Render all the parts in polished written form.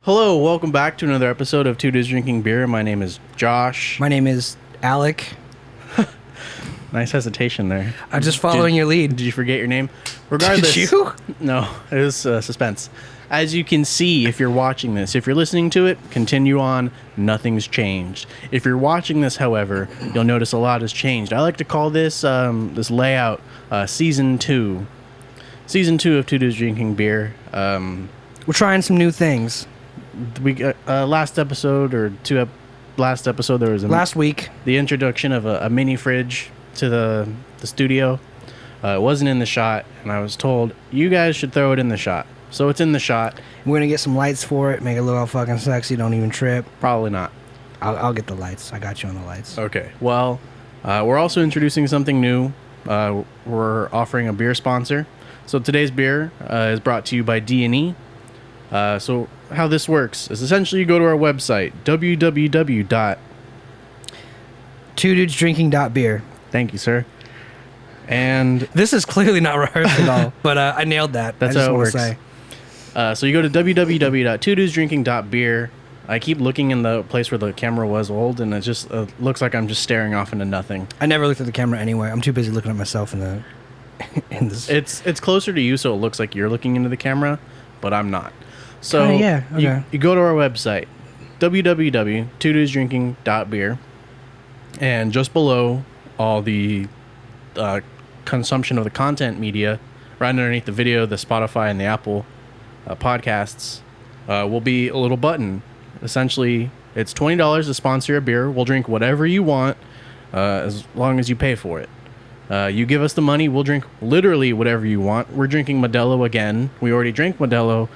Hello, welcome back to another episode of Two Dudes Drinking Beer. My name is Josh. My name is Alec. Nice hesitation there. I'm just following your lead. Did you forget your name? Regardless, Did you? No, it was suspense. As you can see, if you're watching this, if you're listening to it, continue on. Nothing's changed. If you're watching this, however, you'll notice a lot has changed. I like to call this this layout Season 2. Season 2 of Two Dudes Drinking Beer. We're trying some new things. We last episode last episode there was Last week. the introduction of a mini fridge to the studio. It wasn't in the shot, and I was told you guys should throw it in the shot. So it's in the shot. We're going to get some lights for it, make it look all fucking sexy, don't even trip. Probably not. I'll get the lights. I got you on the lights. Okay. Well, we're also introducing something new. We're offering a beer sponsor. So today's beer is brought to you by D&E. So how this works is essentially you go to our website, twodudesdrinking.beer. Thank you, sir. And This is clearly not rehearsed at all, but I nailed that. that's I just how it wanna works. say. So you go to www.twodudesdrinking.beer. I keep looking in the place where the camera was old, and it just looks like I'm just staring off into nothing. I never looked at the camera anyway. I'm too busy looking at myself in the... in this. It's closer to you, so it looks like you're looking into the camera, but I'm not. So yeah, okay. you go to our website, www.twodudesdrinking.beer, and just below all the consumption of the content media, right underneath the video, the Spotify and the Apple podcasts, will be a little button. Essentially, it's $20 to sponsor a beer. We'll drink whatever you want, as long as you pay for it. You give us the money, we'll drink literally whatever you want. We're drinking Modelo again. We already drank Modelo,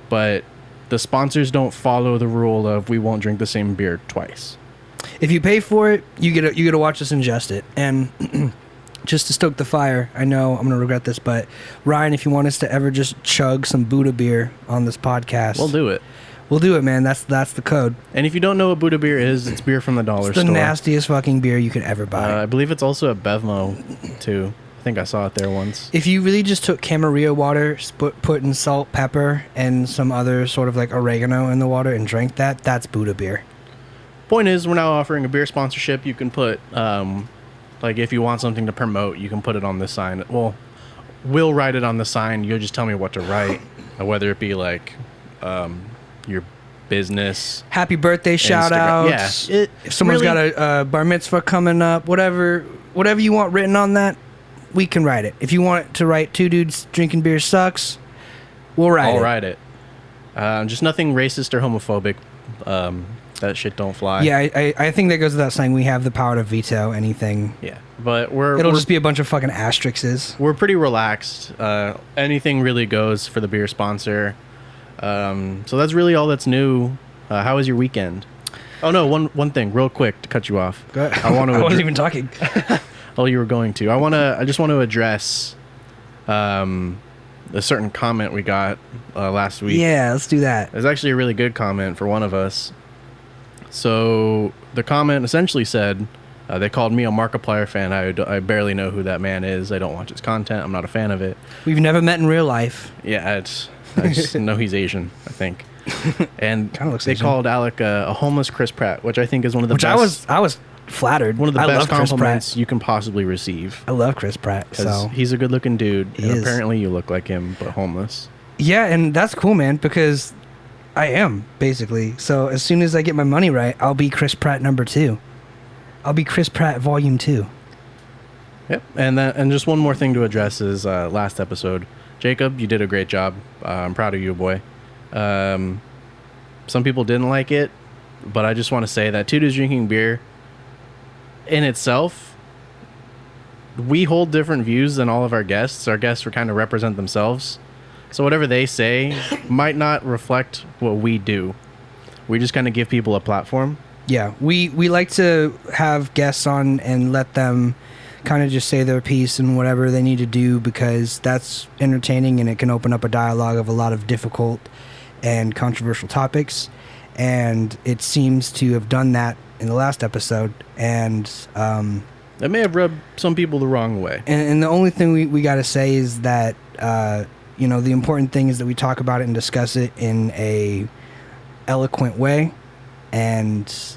but the sponsors don't follow the rule of we won't drink the same beer twice. If you pay for it, you get to watch us ingest it. And just to stoke the fire, I know I'm going to regret this, but Ryan, if you want us to ever just chug some Buddha beer on this podcast, We'll do it. We'll do it, man. That's the code. And if you don't know what Buddha beer is, it's beer from the dollar It's the store. nastiest fucking beer you could ever buy. I believe it's also a Bevmo, too. I think I saw it there once. If you really just took Camarillo water, put in salt, pepper, and some other sort of like oregano in the water and drank that, that's Buddha beer. Point is, we're now offering a beer sponsorship. You can put, like, if you want something to promote, you can put it on this sign. Well, we'll write it on the sign. You'll just tell me what to write, whether it be, like, your business. Happy birthday shout outs. Yeah. If someone's really- got a bar mitzvah coming up, whatever you want written on that, we can write it. If you want to write Two Dudes Drinking Beer Sucks, we'll write it. I'll write it. Just nothing racist or homophobic. That shit don't fly. Yeah, I think that goes without saying. We have the power to veto anything. Yeah. But It'll just be a bunch of fucking asterisks. we're pretty relaxed. Anything really goes for the beer sponsor. So that's really all that's new. How was your weekend? Oh no, one thing, real quick to cut you off. Go ahead. I want to. I wasn't even talking. Oh, you were going to. I just want to address a certain comment we got last week. Yeah, let's do that. It was actually a really good comment for one of us. So the comment essentially said, they called me a Markiplier fan. I barely know who that man is. I don't watch his content. I'm not a fan of it. We've never met in real life. Yeah, I just know he's Asian, I think. And Kinda looks they Asian. called Alec a homeless Chris Pratt, which I think is one of the Which best. I was flattered. One of the I best love Chris compliments Pratt. you can possibly receive. I love Chris Pratt. Because So he's a good-looking dude, He and is. apparently you look like him, but homeless. yeah, and that's cool, man, because I am basically. So as soon as I get my money right, I'll be Chris Pratt number 2. I'll be Chris Pratt volume 2. Yep. And just one more thing to address is last episode. Jacob, you did a great job. I'm proud of you, boy. Some people didn't like it, but I just want to say that Two Dudes Drinking Beer, in itself, we hold different views than all of our guests. Our guests kind of represent themselves. So whatever they say might not reflect what we do. We just kind of give people a platform. Yeah, we like to have guests on and let them kind of just say their piece and whatever they need to do, because that's entertaining and it can open up a dialogue of a lot of difficult and controversial topics. And it seems to have done that in the last episode. And That may have rubbed some people the wrong way. and the only thing we got to say is that the important thing is that we talk about it and discuss it in a eloquent way and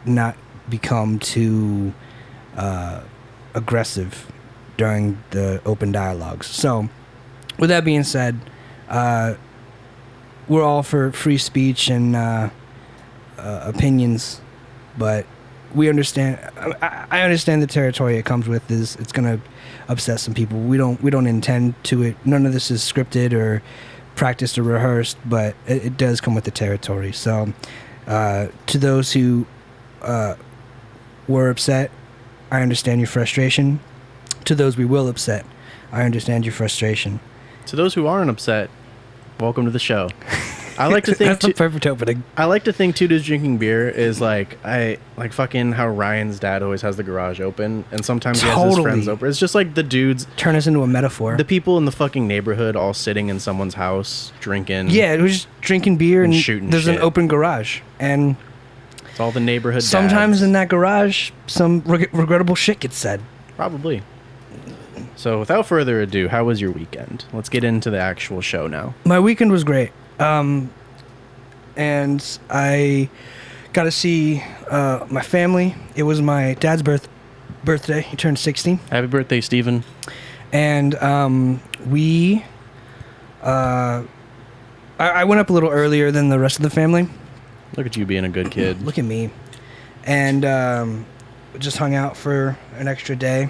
not become too aggressive during the open dialogues. So, with that being said, we're all for free speech and opinions, but we understand. I understand the territory it comes with. It's going to upset some people. We don't intend to it. None of this is scripted or practiced or rehearsed, but it does come with the territory. So, to those who were upset, I understand your frustration. To those we will upset, I understand your frustration. To those who aren't upset, welcome to the show. I like to think that's the perfect opening. I like to think Two Dudes Drinking Beer is like fucking how Ryan's dad always has the garage open, and sometimes he has his friends over. It's just like the dudes turn us into a metaphor. The people in the fucking neighborhood all sitting in someone's house drinking. Yeah, it was just drinking beer and shooting. There's shit. An open garage, and it's all the neighborhood. Sometimes dads. in that garage, some regrettable shit gets said. Probably. So without further ado, how was your weekend? Let's get into the actual show now. My weekend was great. And I got to see my family. It was my dad's birthday. He turned 16. Happy birthday, Steven. And we... I went up a little earlier than the rest of the family. Look at you being a good kid. Look at me. And just hung out for an extra day.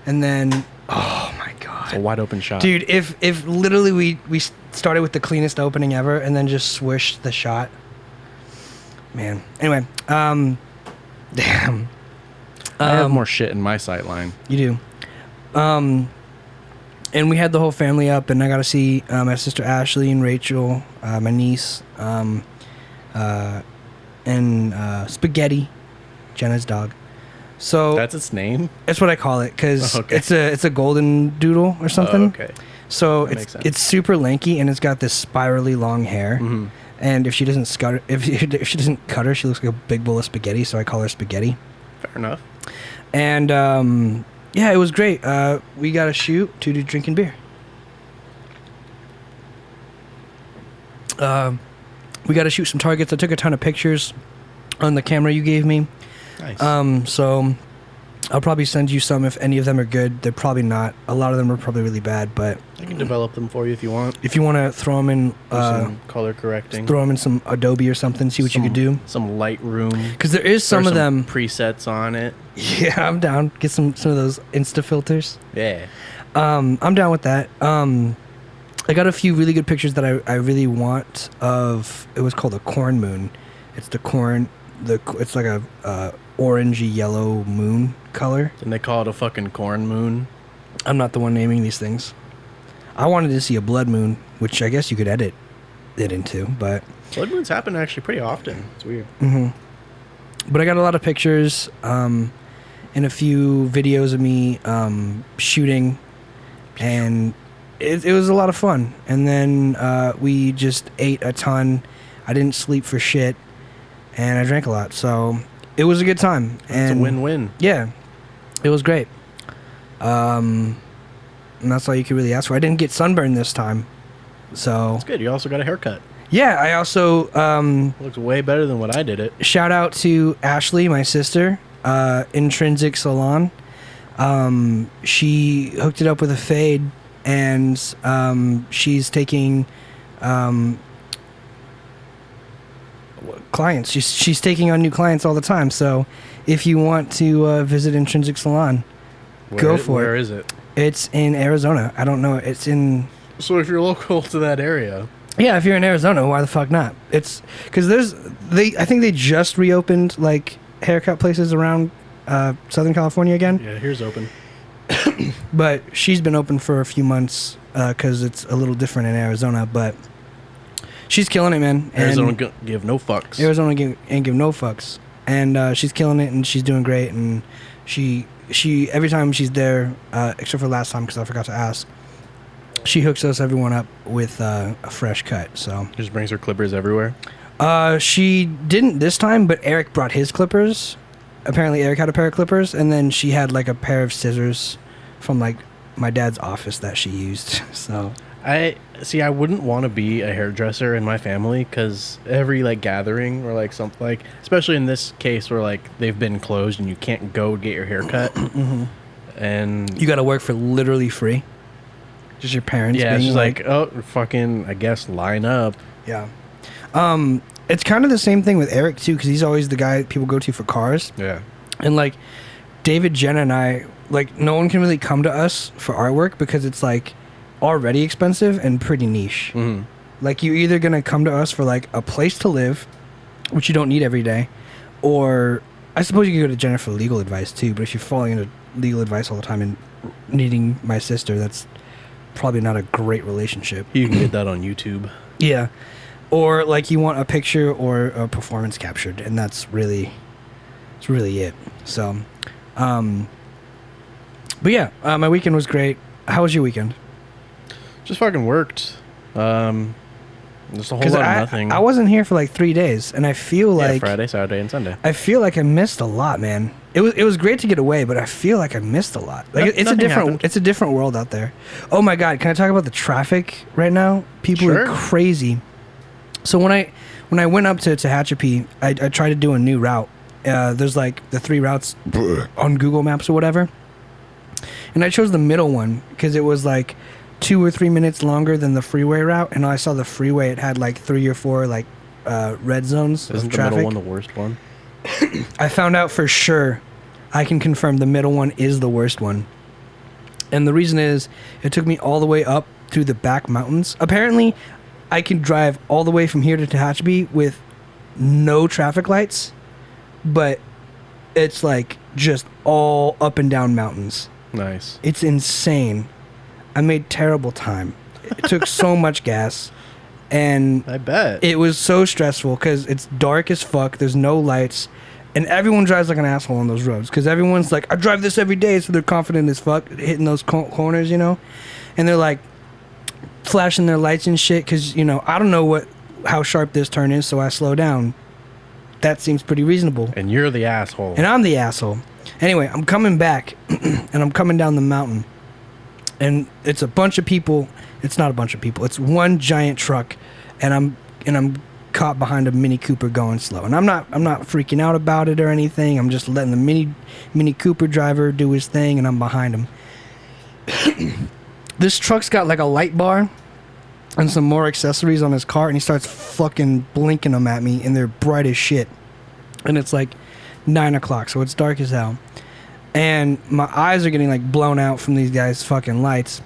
And then... Oh, my God. It's a wide open shot. Dude, if literally we started with the cleanest opening ever and then just swished the shot. Man. Anyway, damn. I have more shit in my sight line. You do. And we had the whole family up, and I got to see my sister Ashley and Rachel, my niece, and Spaghetti, Jenna's dog. So that's its name. That's what I call it because it's a golden doodle or something. Oh, okay. So it's super lanky and it's got this spirally long hair. Mm-hmm. And if she doesn't if she doesn't cut her, she looks like a big bowl of spaghetti. So I call her Spaghetti. Fair enough. And yeah, it was great. We got to shoot Two Dudes Drinking Beer. We got to shoot some targets. I took a ton of pictures on the camera you gave me. Nice. So I'll probably send you some if any of them are good. They're probably not. A lot of them are probably really bad, but I can develop them for you if you want. If you want to throw them in, some color correcting, throw them in some Adobe or something. See what you could do. Some Lightroom, because there is some of them presets on it. Yeah, I'm down. Get some of those Insta filters. Yeah. I'm down with that. I got a few really good pictures that I really want of. It was called a corn moon. It's the corn. It's like a orangey yellow moon color. And they call it a fucking corn moon. I'm not the one naming these things. I wanted to see a blood moon, which I guess you could edit it into, but blood moons happen actually pretty often. It's weird. Mm-hmm. But I got a lot of pictures and a few videos of me shooting, and it was a lot of fun. And then we just ate a ton. I didn't sleep for shit, and I drank a lot, so it was a good time. It's a win-win. Yeah, it was great. And that's all you could really ask for. I didn't get sunburned this time, so that's good. You also got a haircut. Yeah, I also looks way better than what I did it. Shout out to Ashley, my sister, Intrinsic Salon. She hooked it up with a fade, and she's taking clients. She's taking on new clients all the time. So if you want to visit Intrinsic Salon, go for it. Where is it? It's in Arizona. I don't know. It's in... So if you're local to that area... Yeah, if you're in Arizona, why the fuck not? It's... Because I think they just reopened, like, haircut places around Southern California again. Yeah, here's open. But she's been open for a few months because it's a little different in Arizona, but... She's killing it, man. Arizona give no fucks. Arizona ain't give no fucks. And she's killing it, and she's doing great. And she every time she's there, except for last time because I forgot to ask, she hooks us everyone up with a fresh cut. So just brings her clippers everywhere. She didn't this time, but Eric brought his clippers. Apparently, Eric had a pair of clippers, and then she had like a pair of scissors from like my dad's office that she used. So I see. I wouldn't want to be a hairdresser in my family because every like gathering or like something like, especially in this case where like they've been closed and you can't go get your hair cut, and You got to work for literally free. Just your parents. yeah, being it's just like, oh, fucking, I guess line up. yeah. It's kind of the same thing with Eric too, because he's always the guy people go to for cars. Yeah, And like David, Jenna, and I, like no one can really come to us for artwork because it's like already expensive and pretty niche. Like you're either gonna come to us for like a place to live, which you don't need every day, or I suppose you could go to Jenna for legal advice too. But if you're falling into legal advice all the time and needing my sister, that's probably not a great relationship. you can get that on YouTube. Yeah. Or like you want a picture or a performance captured, and that's really it. So but yeah, my weekend was great. How was your weekend? Just fucking worked. Just a whole 'Cause lot of nothing. I wasn't here for like 3 days, and I feel yeah, like Friday, Saturday, and Sunday. I feel like I missed a lot, man. It was great to get away, but I feel like I missed a lot. Like it's Nothing happened. a different world out there. Oh my god, can I talk about the traffic right now? People Sure. are crazy. So when I went up to Tehachapi, I tried to do a new route. There's like the 3 routes on Google Maps or whatever, and I chose the middle one because it was like 2 or 3 minutes longer than the freeway route. And I saw the freeway; it had like 3 or 4 like red zones Isn't of the traffic. middle one the worst one? I found out for sure. I can confirm the middle one is the worst one. And the reason is it took me all the way up through the back mountains. Apparently, I can drive all the way from here to Tehachapi with no traffic lights, but it's like just all up and down mountains. Nice. It's insane. I made terrible time. It took so much gas, and I bet. it was so stressful because it's dark as fuck. There's no lights, and everyone drives like an asshole on those roads because everyone's like, I drive this every day, so they're confident as fuck hitting those corners, you know, and they're like flashing their lights and shit because, you know, I don't know how sharp this turn is, so I slow down. That seems pretty reasonable. And you're the asshole. And I'm the asshole. Anyway, I'm coming back, and I'm coming down the mountain, and it's a bunch of people. It's not a bunch of people. It's one giant truck, and I'm caught behind a Mini Cooper going slow. And I'm not freaking out about it or anything. I'm just letting the Mini Cooper driver do his thing, and I'm behind him. This truck's got like a light bar and some more accessories on his car, and he starts fucking blinking them at me, and they're bright as shit. And it's like 9 o'clock, so it's dark as hell. And my eyes are getting like blown out from these guys' fucking lights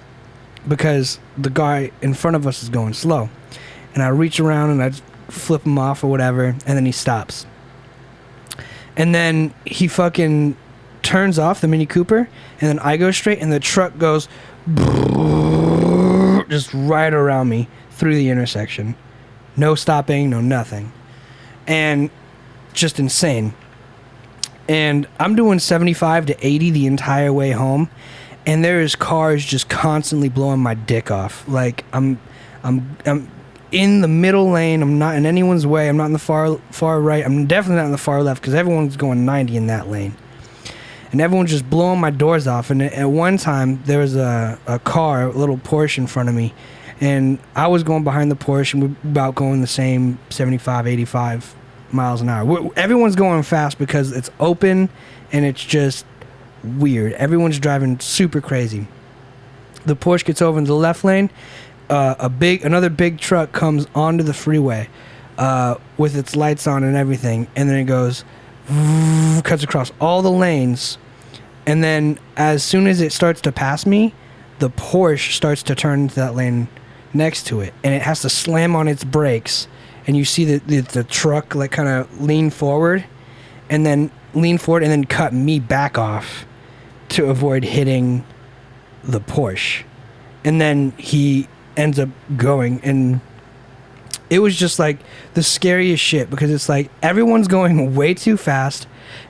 because the guy in front of us is going slow. And I reach around and I just flip him off or whatever, and then he stops. And then he fucking turns off the Mini Cooper, and then I go straight, and the truck goes just right around me through the intersection. No stopping, no nothing. And just insane. And I'm doing 75 to 80 the entire way home, and there is cars just constantly blowing my dick off. Like I'm in the middle lane. I'm not in anyone's way. I'm not in the far right. I'm definitely not in the far left because everyone's going 90 in that lane. And everyone's just blowing my doors off. And at one time, there was a car, a little Porsche in front of me. And I was going behind the Porsche, and we're about going the same 75, 85 miles an hour. Everyone's going fast because it's open and it's just weird. Everyone's driving super crazy. The Porsche gets over in the left lane. Another big truck comes onto the freeway with its lights on and everything. And then it goes, cuts across all the lanes, and then as soon as it starts to pass me, the Porsche starts to turn into that lane next to it, and it has to slam on its brakes, and you see the truck like kind of lean forward and then cut me back off to avoid hitting the Porsche. And then he ends up going, and it was just like the scariest shit because it's like everyone's going way too fast,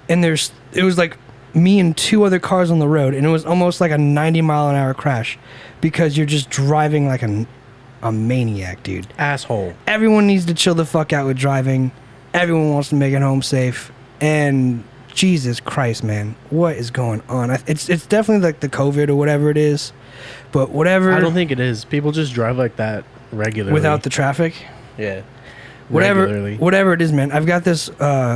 and it was like me and 2 other cars on the road, and it was almost like a 90-mile-an-hour crash because you're just driving like a maniac, dude. Asshole. Everyone needs to chill the fuck out with driving. Everyone wants to make it home safe, and Jesus Christ, man, what is going on? It's definitely like the COVID or whatever it is, but whatever. I don't think it is. People just drive like that regularly without the traffic. Yeah. Whatever it is, man. I've got this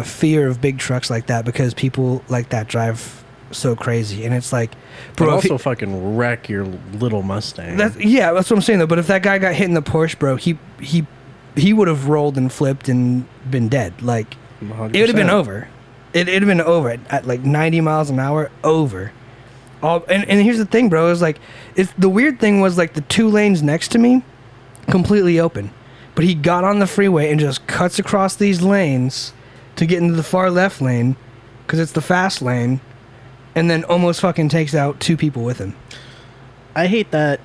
fear of big trucks like that because people like that drive so crazy, and it's like, bro, but also fucking wreck your little Mustang. That's what I'm saying though. But if that guy got hit in the Porsche, bro, he would have rolled and flipped and been dead. Like 100%. It would have been over. It'd have been over at like 90 miles an hour. Over. And here's the thing, bro. Is like, the weird thing was like the 2 lanes next to me, completely open, but he got on the freeway and just cuts across these lanes to get into the far left lane, because it's the fast lane, and then almost fucking takes out 2 people with him. I hate that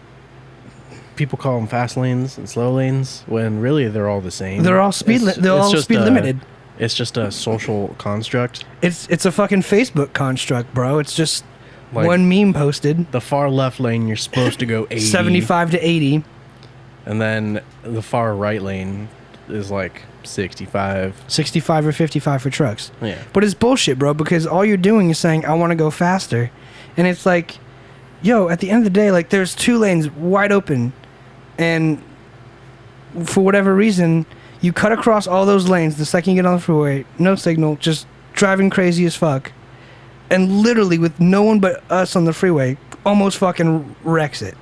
people call them fast lanes and slow lanes when really they're all the same. They're all speed limited. It's just a social construct. It's a fucking Facebook construct, bro. It's just like one meme posted. The far left lane, you're supposed to go 80. 75 to 80. And then the far right lane is like 65. 65 or 55 for trucks. Yeah. But it's bullshit, bro, because all you're doing is saying, I want to go faster. And it's like, yo, at the end of the day, like, there's 2 lanes wide open. And for whatever reason, you cut across all those lanes the second you get on the freeway, no signal, just driving crazy as fuck, and literally with no one but us on the freeway, almost fucking wrecks it.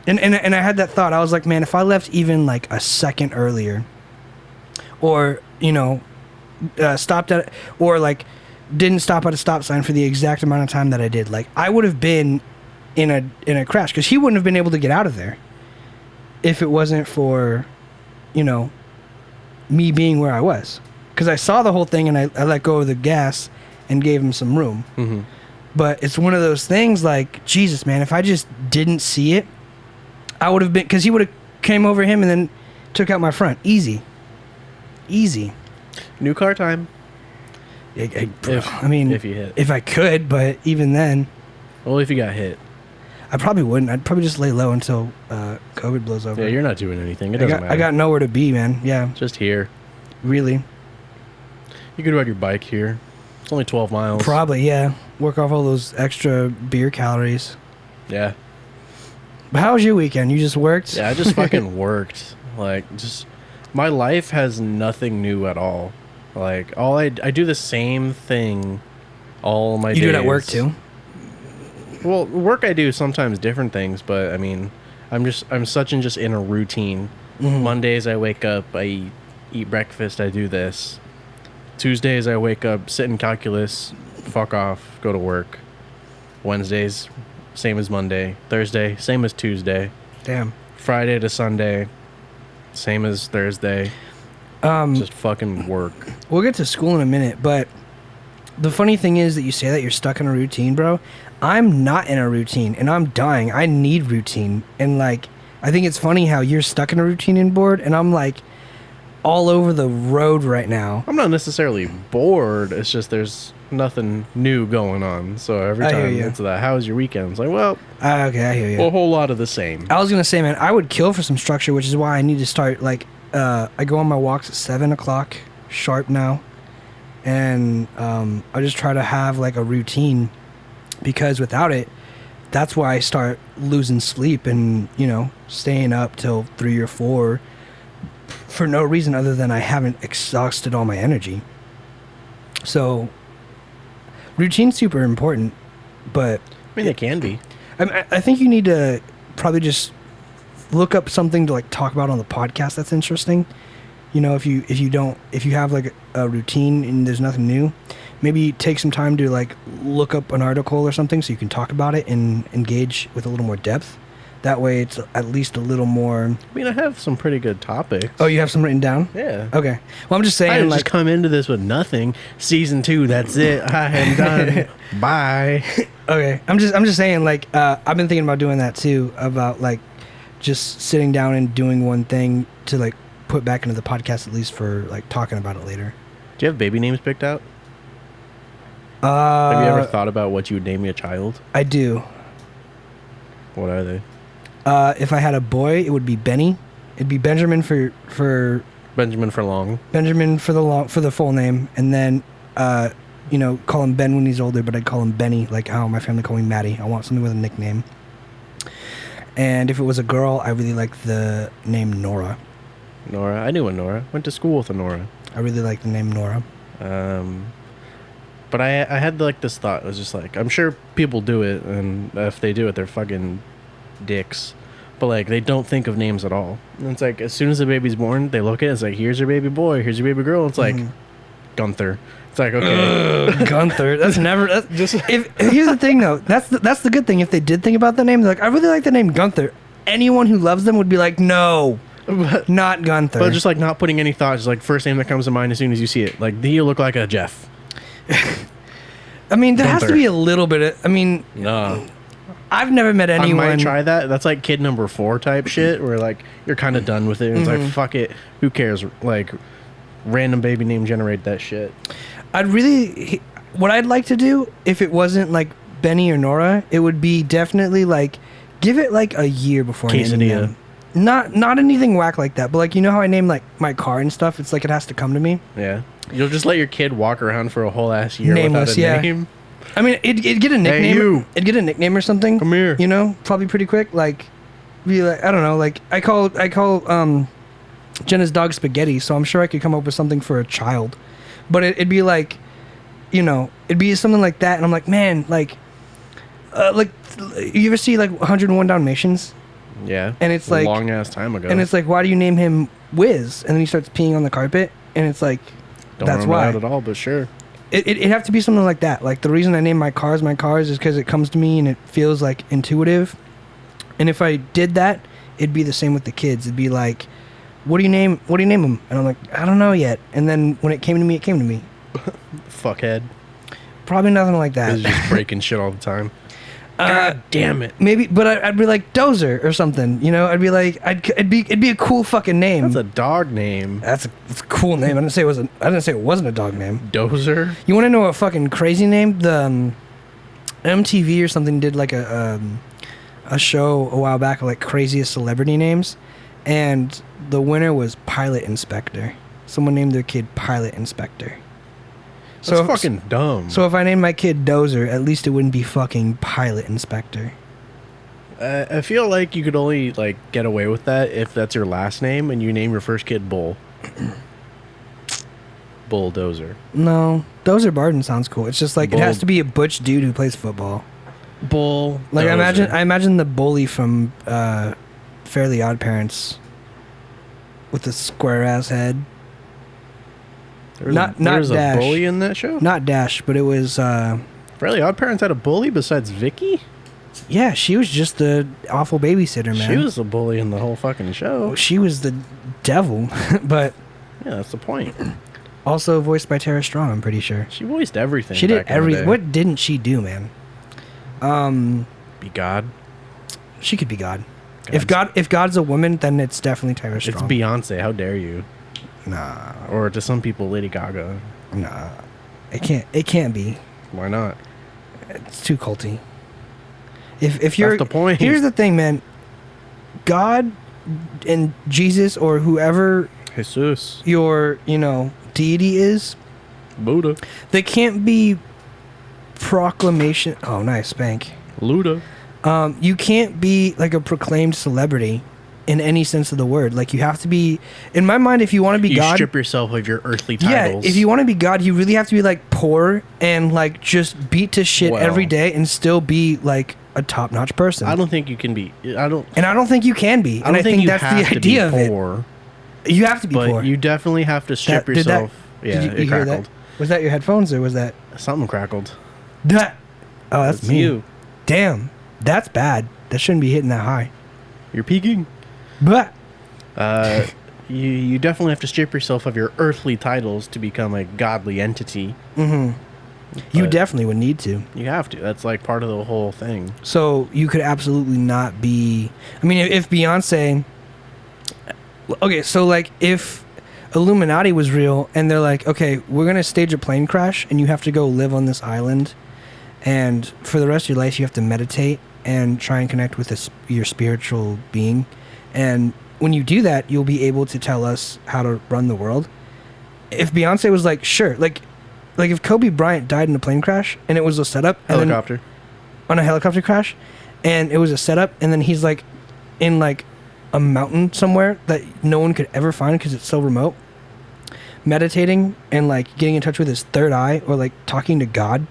And I had that thought. I was like, man, if I left even like a second earlier, or stopped at, or like didn't stop at a stop sign for the exact amount of time that I did, like I would have been in a crash, because he wouldn't have been able to get out of there if it wasn't for me being where I was, because I saw the whole thing and I let go of the gas and gave him some room. Mm-hmm. But it's one of those things like, Jesus, man, if I just didn't see it, I would have been, because he would have came over him and then took out my front. Easy. New car time. If you hit. If I could, but even then. Well, if you got hit. I probably wouldn't. I'd probably just lay low until COVID blows over. Yeah, you're not doing anything. It doesn't matter. I got nowhere to be, man. Yeah. Just here. Really? You could ride your bike here. It's only 12 miles. Probably, yeah. Work off all those extra beer calories. Yeah. But how was your weekend? You just worked? Yeah, I just fucking worked. Like, my life has nothing new at all. Like, I do the same thing all my days. You do it at work too? Well, work I do sometimes different things, but I mean, I'm just in a routine. Mm-hmm. Mondays I wake up, I eat breakfast, I do this. Tuesdays I wake up, sit in calculus, fuck off, go to work. Wednesdays, same as Monday. Thursday, same as Tuesday. Damn. Friday to Sunday, same as Thursday. Just fucking work. We'll get to school in a minute, but the funny thing is that you say that you're stuck in a routine, bro. I'm not in a routine, and I'm dying. I need routine. And, like, I think it's funny how you're stuck in a routine and bored, and I'm, like, all over the road right now. I'm not necessarily bored. It's just there's nothing new going on. So every time it's that, how was your weekend? It's like, well, okay, I hear you. A whole lot of the same. I was going to say, man, I would kill for some structure, which is why I need to start, like, I go on my walks at 7 o'clock sharp now. And I just try to have, like, a routine, because without it, that's why I start losing sleep and, staying up till 3 or 4 for no reason other than I haven't exhausted all my energy. So routine's super important, but I mean, it can be. I think you need to probably just look up something to, like, talk about on the podcast that's interesting. If you have, like, a routine and there's nothing new, maybe take some time to, like, look up an article or something so you can talk about it and engage with a little more depth. That way it's at least a little more... I mean, I have some pretty good topics. Oh, you have some written down? Yeah. Okay. Well, I'm just saying, I didn't like... just come into this with nothing. Season 2, that's it. I am done. Bye. Okay. I'm just saying, like, I've been thinking about doing that too, about, like, just sitting down and doing one thing to, like, put back into the podcast, at least for, like, talking about it later. Do you have baby names picked out? Have you ever thought about what you would name your child? I do. What are they? If I had a boy, it would be Benny. It'd be Benjamin for Benjamin for long. Benjamin for the full name, and then call him Ben when he's older, but I'd call him Benny, like how my family call me Maddie. I want something with a nickname. And if it was a girl, I really like the name Nora. Nora. I knew a Nora. Went to school with a Nora. I really like the name Nora. But I had like this thought. It was just like, I'm sure people do it, and if they do it, they're fucking dicks. But like, they don't think of names at all. And it's like, as soon as the baby's born, they look at it. It's like, here's your baby boy. Here's your baby girl. It's like, Gunther. It's like, okay, Gunther. That's just. Here's the thing, though. That's the good thing. If they did think about the name, they're like, I really like the name Gunther. Anyone who loves them would be like, no, not Gunther. But just like not putting any thought. Just like first name that comes to mind as soon as you see it. Like, you look like a Jeff. I mean, there has Gunther. to be a little bit of. I mean, No. I've never met anyone. I might try that. That's like kid number 4 type shit, where like you're kind of done with it. And it's like, fuck it, who cares? Like, random baby name generate that shit. What I'd like to do if it wasn't like Benny or Nora, it would be definitely like give it like a year before naming them. Not anything whack like that, but like how I name like my car and stuff. It's like it has to come to me. Yeah, you'll just let your kid walk around for a whole ass year Nameless, without a name. I mean, it'd get a nickname. Hey, you. It'd get a nickname or something. Come here. Probably pretty quick. Like, be like, I don't know. Like, I call Jenna's dog Spaghetti, so I'm sure I could come up with something for a child. But it'd be like, it'd be something like that, and I'm like, man, like you ever see like 101 Dalmatians? Yeah. And it's like a long ass time ago. And it's like, why do you name him Wiz? And then he starts peeing on the carpet, and it's like, Don't that's remember why. that at all, but sure. It'd have to be something like that. Like, the reason I name my cars is because it comes to me and it feels like intuitive. And if I did that, it'd be the same with the kids. It'd be like, what do you name them? And I'm like, I don't know yet. And then when it came to me, it came to me. Fuckhead. Probably nothing like that. He's just breaking shit all the time. God damn it. Maybe, but I'd be like Dozer or something. I'd be like, it'd be a cool fucking name. That's a dog name. It's a cool name. I didn't say it wasn't a dog name. Dozer. You want to know a fucking crazy name? The MTV or something did like a show a while back of like craziest celebrity names, and the winner was Pilot Inspector. Someone named their kid Pilot Inspector. That's fucking dumb. So if I named my kid Dozer, at least it wouldn't be fucking Pilot Inspector. I feel like you could only like get away with that if that's your last name and you name your first kid Bull. Bulldozer. No, Dozer Barden sounds cool. It's just like it has to be a butch dude who plays football. Bull. Like I imagine the bully from Fairly Odd Parents with the square ass head. There's not a Dash. bully in that show? Not Dash, but it was Fairly Odd Parents had a bully besides Vicky? Yeah, she was just the awful babysitter, man. She was the bully in the whole fucking show. She was the devil, but yeah, that's the point. Also voiced by Tara Strong, I'm pretty sure. She voiced everything. She did what didn't she do, man? Be God. She could be God. If God's a woman, then it's definitely Tara Strong. It's Beyonce. How dare you? Nah. Or to some people, Lady Gaga. Nah. It can't be. Why not? It's too culty. If you're That's the point. Here's the thing, man. God and Jesus or whoever Jesus, your deity is, Buddha, they can't be proclamation. Oh, nice, Spank. Luda. You can't be like a proclaimed celebrity in any sense of the word. Like, you have to be, in my mind, if you want to be God, strip yourself of your earthly titles. Yeah, if you want to be God, you really have to be like poor and like just beat to shit every day and still be like a top-notch person. I don't think you can be. I don't think you can be. And I think that's the idea of it. You have to be poor. But you definitely have to strip yourself. Did you hear that? Was that your headphones or was that something crackled? That. Oh, that's me. You. Damn, that's bad. That shouldn't be hitting that high. You're peaking. But you definitely have to strip yourself of your earthly titles to become a godly entity. Mm-hmm. You definitely would need to. You have to. That's like part of the whole thing. So you could absolutely not be. I mean, if Beyonce. Okay, so like if Illuminati was real and they're like, okay, we're gonna stage a plane crash and you have to go live on this island, and for the rest of your life you have to meditate and try and connect with your spiritual being, and when you do that, you'll be able to tell us how to run the world. If Beyonce was like, sure, like. like if Kobe Bryant died in a plane crash and it was a setup, Helicopter. On a helicopter crash, and it was a setup, and then he's like in like a mountain somewhere that no one could ever find because it's so remote, meditating and like getting in touch with his third eye, or like talking to God,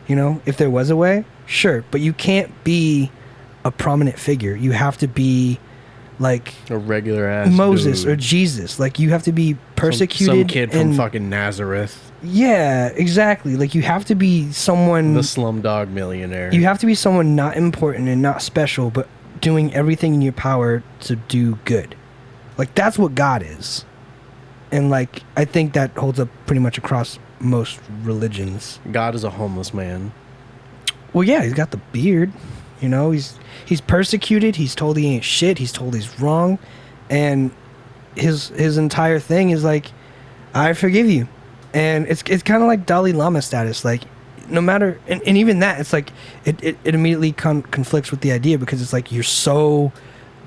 you know, if there was a way, sure, but you can't be a prominent figure. You have to be like A regular ass Moses dude. or Jesus. Like you have to be persecuted. Some kid from and, fucking Nazareth. yeah, exactly. Like you have to be someone. The Slumdog Millionaire. You have to be someone not important and not special, but doing everything in your power to do good. Like that's what God is. And like I think that holds up pretty much across most religions. God is a homeless man. Well, yeah, he's got the beard. You know, he's persecuted. He's told he ain't shit. He's told he's wrong, and his entire thing is like, I forgive you, and it's kind of like Dalai Lama status. Like, no matter, and even that, it's like it immediately conflicts with the idea, because it's like you're so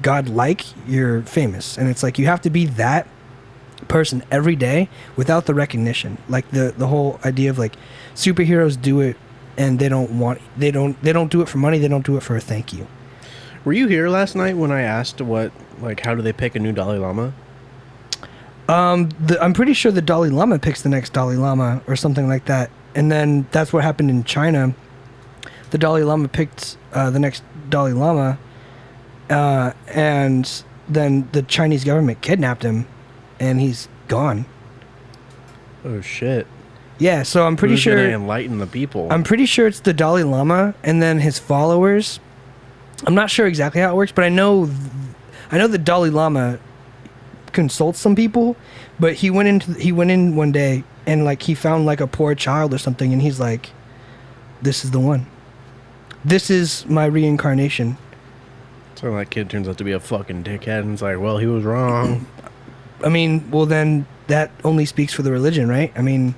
godlike, you're famous, and it's like you have to be that person every day without the recognition. Like the whole idea of like superheroes do it, and they don't do it for money. They don't do it for a thank you. Were you here last night when I asked how do they pick a new Dalai Lama? I'm pretty sure the Dalai Lama picks the next Dalai Lama or something like that. And then that's what happened in China. The Dalai Lama picked the next Dalai Lama, and then the Chinese government kidnapped him, and he's gone. Oh shit! Yeah, so I'm pretty Who's sure gonna enlighten the people. I'm pretty sure it's the Dalai Lama and then his followers. I'm not sure exactly how it works, but I know the Dalai Lama consults some people, but he went in one day and like he found like a poor child or something, and he's like, this is the one. This is my reincarnation. So that kid turns out to be a fucking dickhead, and it's like, well, he was wrong. I mean, well then that only speaks for the religion, right? I mean,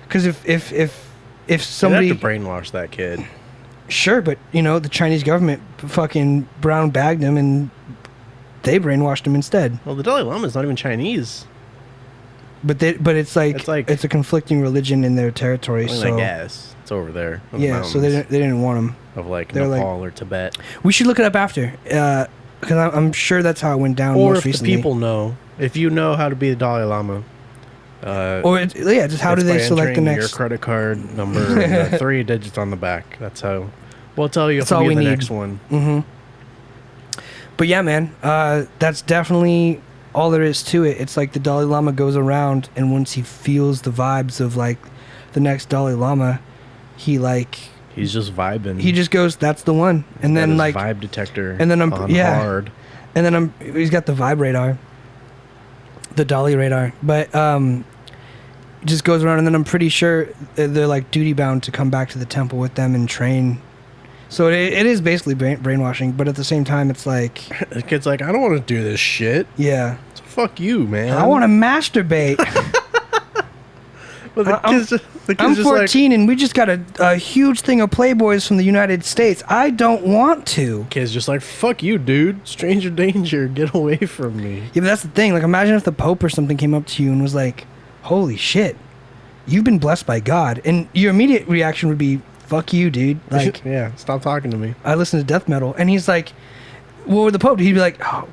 because if somebody You'd have to brainwash that kid. Sure, but you know the Chinese government fucking brown bagged him, and they brainwashed him instead. Well, the Dalai Lama's not even Chinese. But it's a conflicting religion in their territory. I mean, so I guess it's over there. in the yeah, so they mountains didn't want him. of like they're Nepal or Tibet. We should look it up after, because I'm sure that's how it went down. Or most if recently. the people know, if you know how to be the Dalai Lama. Just how do they select the next? Your credit card number, and the 3 digits on the back. That's how. We'll tell you That's if all we we get the need. next one. Mm-hmm. But yeah, man, that's definitely all there is to it. It's like the Dalai Lama goes around, and once he feels the vibes of like the next Dalai Lama, he's just vibing. he just goes, that's the one. And then like vibe detector. and then hard. And then he's got the vibe radar, the Dalai radar. But just goes around, and then I'm pretty sure they're like duty bound to come back to the temple with them and train. So it is basically brainwashing, but at the same time, it's like The kid's like, I don't want to do this shit. yeah, So fuck you, man. I want to masturbate. But the kid's I'm just 14 and we just got a huge thing of Playboys from the United States. I don't want to. Kid's just like, fuck you, dude. Stranger danger. Get away from me. Yeah, but that's the thing. Like, imagine if the Pope or something came up to you and was like, holy shit, you've been blessed by God. And your immediate reaction would be, fuck you, dude. Like, yeah, stop talking to me. I listen to death metal. And he's like, what would the Pope do? He'd be like, oh,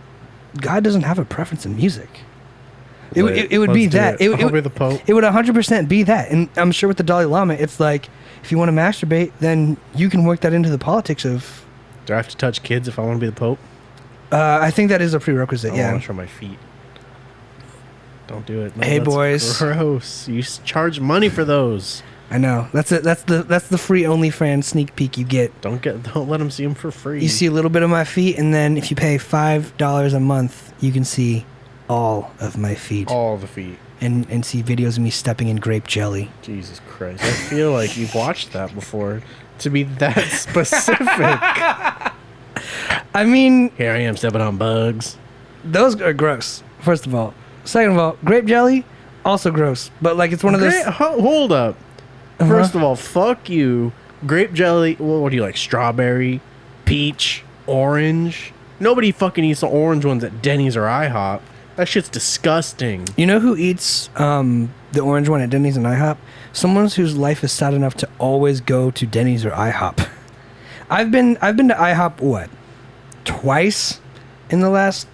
God doesn't have a preference in music. It would be that. I'll be the Pope. It would 100% be that. And I'm sure with the Dalai Lama, it's like, if you want to masturbate, then you can work that into the politics of... Do I have to touch kids if I want to be the Pope? I think that is a prerequisite, I yeah. want to show my feet. Don't do it. No, Hey, that's boys. Gross. You charge money for those. I know. That's it. That's the free OnlyFans sneak peek you get. Don't let them see them for free. You see a little bit of my feet, and then if you pay $5 a month, you can see all of my feet. All the feet. And see videos of me stepping in grape jelly. Jesus Christ. I feel like you've watched that before to be that specific. I mean... Here I am stepping on bugs. Those are gross, first of all. Second of all, grape jelly, also gross. But, like, it's one of those... Hold up. Uh-huh. First of all, fuck you. Grape jelly, what do you like? Strawberry, peach, orange? Nobody fucking eats the orange ones at Denny's or IHOP. That shit's disgusting. You know who eats the the orange one at Denny's and IHOP. Someone whose life is sad enough to always go to Denny's or IHOP. I've been to IHOP what? Twice in the last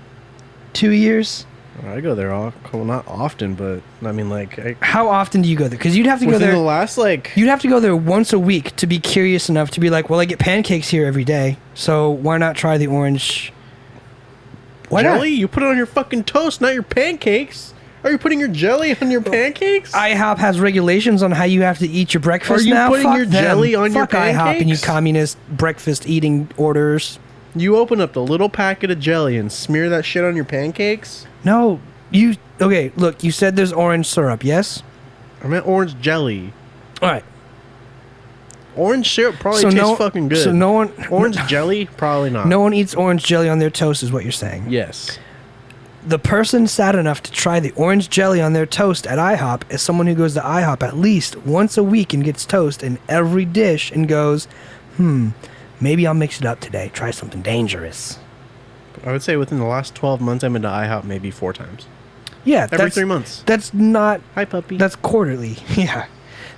2 years. I go there not often, but I mean, like, how often do you go there? Because you'd have to go there. Within the last, like, you'd have to go there once a week to be curious enough to be like, well, I get pancakes here every day, so why not try the orange? Why jelly? not? You put it on your fucking toast, not your pancakes. Are you putting your jelly on your pancakes? IHOP has regulations on how you have to eat your breakfast now. Are you putting your jelly on your pancakes? Fuck IHOP and you communist breakfast eating orders. You open up the little packet of jelly and smear that shit on your pancakes? No, okay, look, you said there's orange syrup, yes? I meant orange jelly. Alright. Orange syrup probably tastes fucking good. So no one... Orange jelly? Probably not. No one eats orange jelly on their toast is what you're saying. Yes. The person sad enough to try the orange jelly on their toast at IHOP is someone who goes to IHOP at least once a week and gets toast in every dish and goes, maybe I'll mix it up today. Try something dangerous. I would say within the last 12 months, I've been to IHOP maybe 4 times. Yeah. Every 3 months. That's not... Hi, puppy. That's quarterly. Yeah.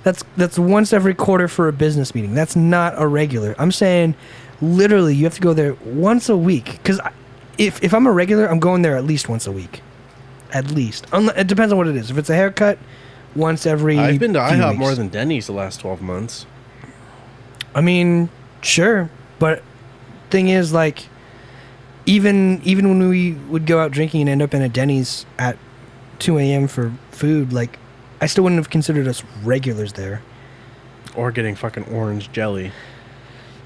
That's once every quarter for a business meeting. That's not a regular. I'm saying literally you have to go there once a week. Because if I'm a regular, I'm going there at least once a week. At least. It depends on what it is. If it's a haircut, once every I've been to few IHOP weeks. more than Denny's the last 12 months. I mean, sure. But thing is, like, even when we would go out drinking and end up in a Denny's at 2 a.m. for food, like, I still wouldn't have considered us regulars there. Or getting fucking orange jelly.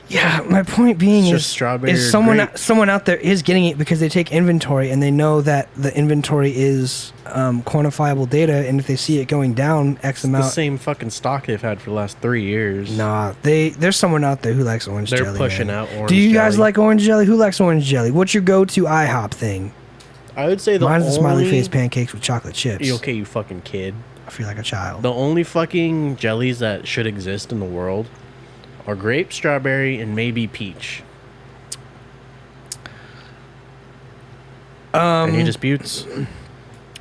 Yeah, my point being It's is, just strawberry is or someone out there is getting it because they take inventory and they know that the inventory is quantifiable data, and if they see it going down X amount, the same fucking stock they've had for the last 3 years. Nah, there's someone out there who likes orange jelly. They're pushing man. out orange Do you jelly. guys like orange jelly? Who likes orange jelly? What's your go-to IHOP thing? I would say Mine's the smiley face pancakes with chocolate chips. Okay, you fucking kid. I feel like a child. The only fucking jellies that should exist in the world are grape, strawberry, and maybe peach. Any disputes?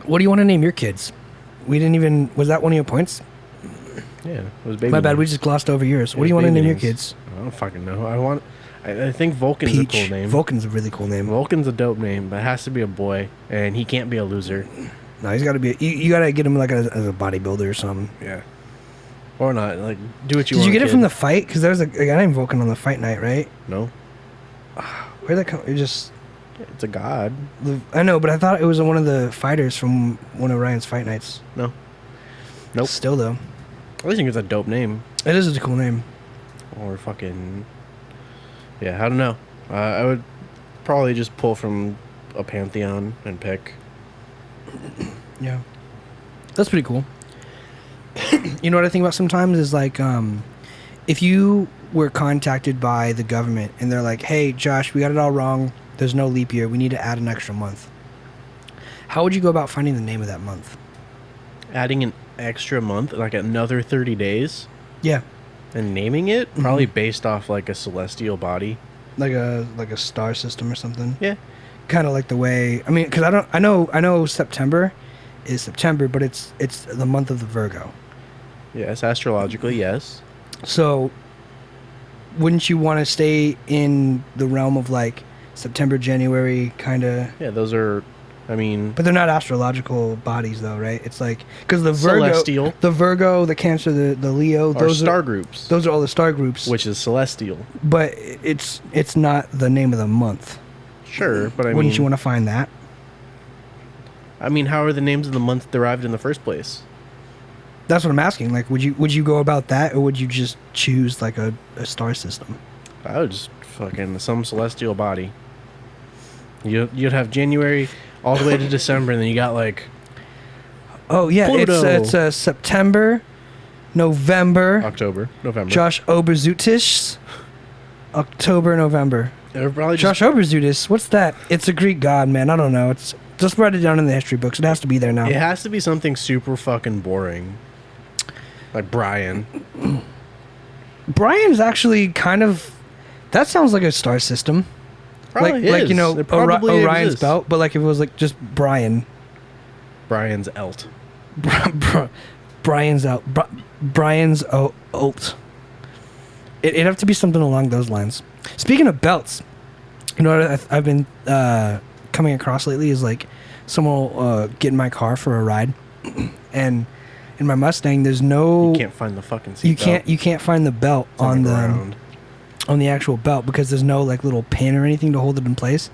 What do you want to name your kids? We didn't even... Was that one of your points? Yeah, it was baby. My bad, names. we just glossed over yours. What do It you was want to baby name your names. kids? I don't fucking know. I think Vulcan's Peach. a cool name. Vulcan's a really cool name. Vulcan's a dope name, but it has to be a boy, and he can't be a loser. No, he's got to be... You got to get him like as a bodybuilder or something. Yeah. Or not. Like, do what you Did want. you get it kid. from the fight? Because there was a guy named Vulcan on the fight night, right? No. Where'd that come... It just... It's a god. I know, but I thought it was one of the fighters from one of Ryan's fight nights. No. Nope. Still, though. I think it's a dope name. It is a cool name. Or fucking... Yeah, I don't know. I would probably just pull from a pantheon and pick. Yeah. That's pretty cool. You know what I think about sometimes is like, if you were contacted by the government and they're like, hey, Josh, we got it all wrong. There's no leap year. We need to add an extra month. How would you go about finding the name of that month? Adding an extra month, like another 30 days, Yeah. and naming it, probably based off like a celestial body. Like a star system or something. Yeah. Kind of like the way, I mean, because I know September is September, but it's the month of the Virgo. Yes, astrologically, yes. So wouldn't you want to stay in the realm of like September, January kind of? Yeah, those are, I mean... But they're not astrological bodies though, right? It's like, because the Virgo, Celestial. the Virgo, the Cancer, the Leo, Are those star groups. Those are all the star groups. Which is celestial. But it's not the name of the month. Sure, but Wouldn't you want to find that? I mean, how are the names of the month derived in the first place? That's what I'm asking. Like, would you go about that, or would you just choose like a star system? I would just fucking some celestial body. You'd have January all the way to December, and then you got like... Oh yeah, Pluto. it's September, November, October, November. Josh Oberzutis, October, November. Everybody Josh Oberzutis, what's that? It's a Greek god, man. I don't know. It's just write it down in the history books. It has to be there now. It has to be something super fucking boring. Like Brian. Brian's actually kind of... That sounds like a star system. Probably like is. you know, It probably Orion's exists. belt, but like if it was like just Brian. Brian's Elt. Brian's oat. It'd have to be something along those lines. Speaking of belts, you know what I've been coming across lately is like someone will get in my car for a ride, and in my Mustang, there's no. You can't find the fucking seat You can't find the belt on the actual belt because there's no like little pin or anything to hold it in place,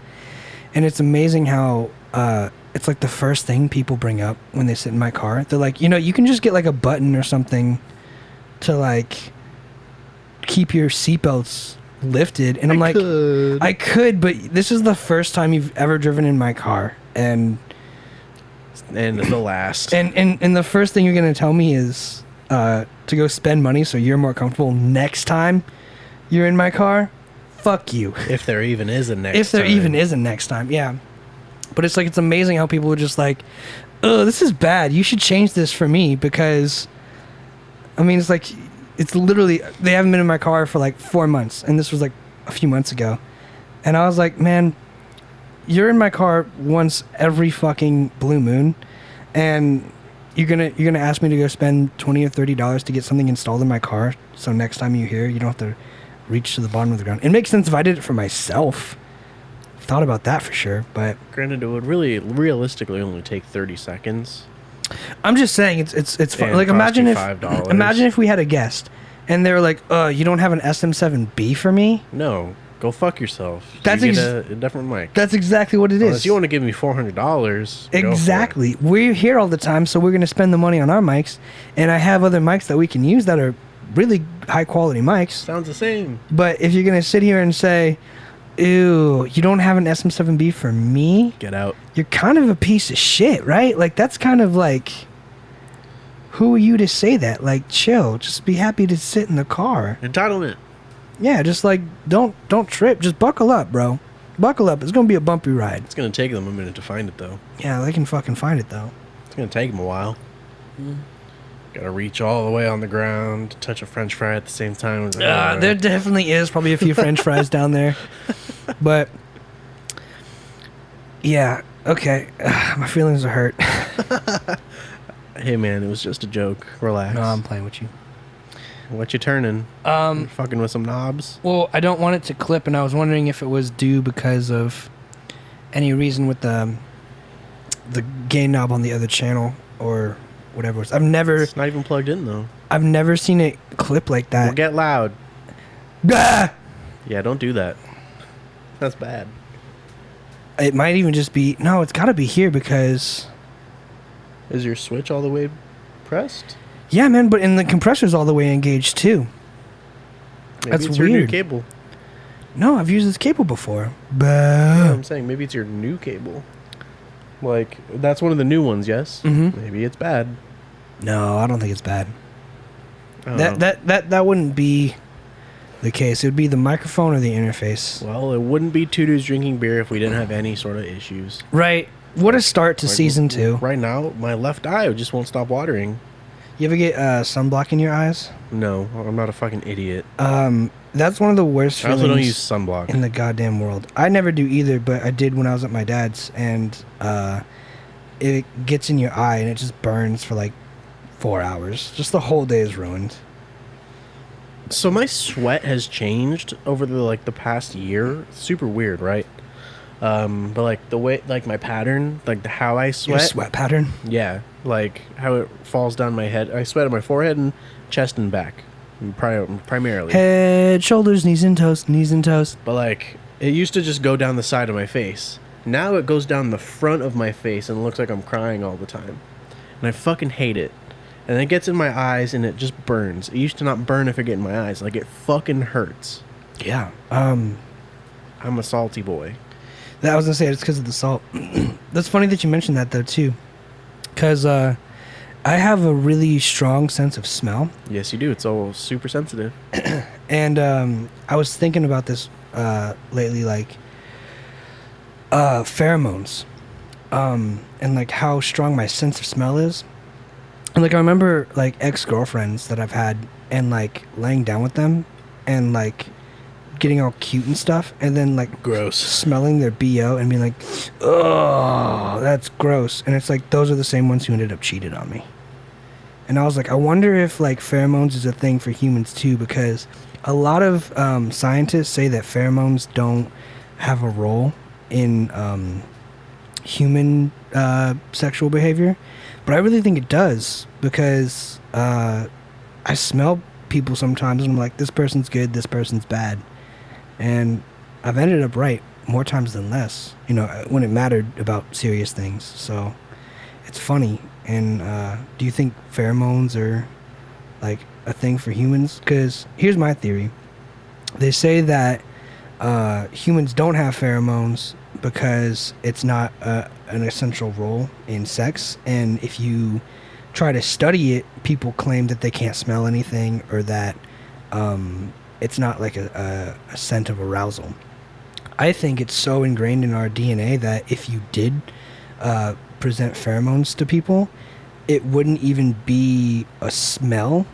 and it's amazing how it's like the first thing people bring up when they sit in my car. They're like, you can just get like a button or something to like keep your seatbelts lifted, and I'm like, I could, but this is the first time you've ever driven in my car, and the last. And the first thing you're gonna tell me is to go spend money so you're more comfortable next time you're in my car. Fuck you. If there even is a next. If there even is a next time, yeah. But it's like it's amazing how people are just like, oh, this is bad. You should change this for me because, I mean, it's like, it's literally they haven't been in my car for like 4 months, and this was like a few months ago, and I was like, man, you're in my car once every fucking blue moon, and you're gonna ask me to go spend $20 or $30 to get something installed in my car, so next time you're here, you don't have to reach to the bottom of the ground. It makes sense if I did it for myself. I've thought about that for sure, but granted, it would really realistically only take 30 seconds. I'm just saying it's fun. Like imagine if we had a guest and they were like, you don't have an SM7B for me? No. Go fuck yourself. That's you get a different mic. That's exactly what it is. Unless you want to give me $400. Exactly. We're here all the time, so we're going to spend the money on our mics. And I have other mics that we can use that are really high quality mics. Sounds the same. But if you're going to sit here and say, ew, you don't have an SM7B for me? Get out. You're kind of a piece of shit, right? Like, that's kind of like, who are you to say that? Like, chill. Just be happy to sit in the car. Entitlement. Yeah, just like, don't trip. Just buckle up, bro. Buckle up. It's going to be a bumpy ride. It's going to take them a minute to find it, though. Yeah, they can fucking find it, though. It's going to take them a while. Got to reach all the way on the ground, touch a french fry at the same time. Like, there definitely is probably a few french fries down there. But, yeah, okay. My feelings are hurt. Hey, man, it was just a joke. Relax. No, I'm playing with you. What you turning? You're fucking with some knobs? Well, I don't want it to clip, and I was wondering if it was due because of any reason with the gain knob on the other channel or whatever it was. It's not even plugged in, though. I've never seen it clip like that. Well, get loud. Ah! Yeah, don't do that. That's bad. It might even just be... No, it's got to be here because... Is your switch all the way pressed? Yeah, man, but the compressor's all the way engaged, too. Maybe That's it's your weird. new cable. No, I've used this cable before. Yeah, I'm saying maybe it's your new cable. Like, that's one of the new ones, yes? Mm-hmm. Maybe it's bad. No, I don't think it's bad. I don't know. That wouldn't be the case. It would be the microphone or the interface. Well, it wouldn't be two dudes drinking beer if we didn't have any sort of issues. Right. What a start to season 2. Right now, my left eye just won't stop watering. You ever get sunblock in your eyes? No, I'm not a fucking idiot. That's one of the worst I feelings also don't use sunblock in the goddamn world. I never do either, but I did when I was at my dad's, and it gets in your eye and it just burns for like 4 hours. Just the whole day is ruined. So my sweat has changed over the past year. It's super weird, right? But like the way, like my pattern, like how I sweat. Your sweat pattern? Yeah, like how it falls down my head. I sweat on my forehead and chest and back, primarily. Head, shoulders, knees and toes, knees and toes. But like it used to just go down the side of my face. Now it goes down the front of my face and it looks like I'm crying all the time, and I fucking hate it. And it gets in my eyes and it just burns. It used to not burn if it get in my eyes. Like it fucking hurts. Yeah. I'm a salty boy. I was gonna say it's because of the salt. That's funny that you mentioned that though too, because I have a really strong sense of smell. Yes, you do. It's all super sensitive. And I was thinking about this lately, like pheromones, and like how strong my sense of smell is. And like I remember like ex-girlfriends that I've had, and like laying down with them, and like getting all cute and stuff, and then like gross smelling their BO and being like, oh, that's gross. And it's like those are the same ones who ended up cheated on me. And I was like, I wonder if like pheromones is a thing for humans too, because a lot of scientists say that pheromones don't have a role in human sexual behavior, but I really think it does, because I smell people sometimes and I'm like, this person's good, this person's bad, and I've ended up right more times than less, you know, when it mattered about serious things. So it's funny. And do you think pheromones are like a thing for humans? Because here's my theory. They say that humans don't have pheromones because it's not an essential role in sex. And if you try to study it, people claim that they can't smell anything, or that it's not like a scent of arousal. I think it's so ingrained in our DNA that if you did present pheromones to people, it wouldn't even be a smell.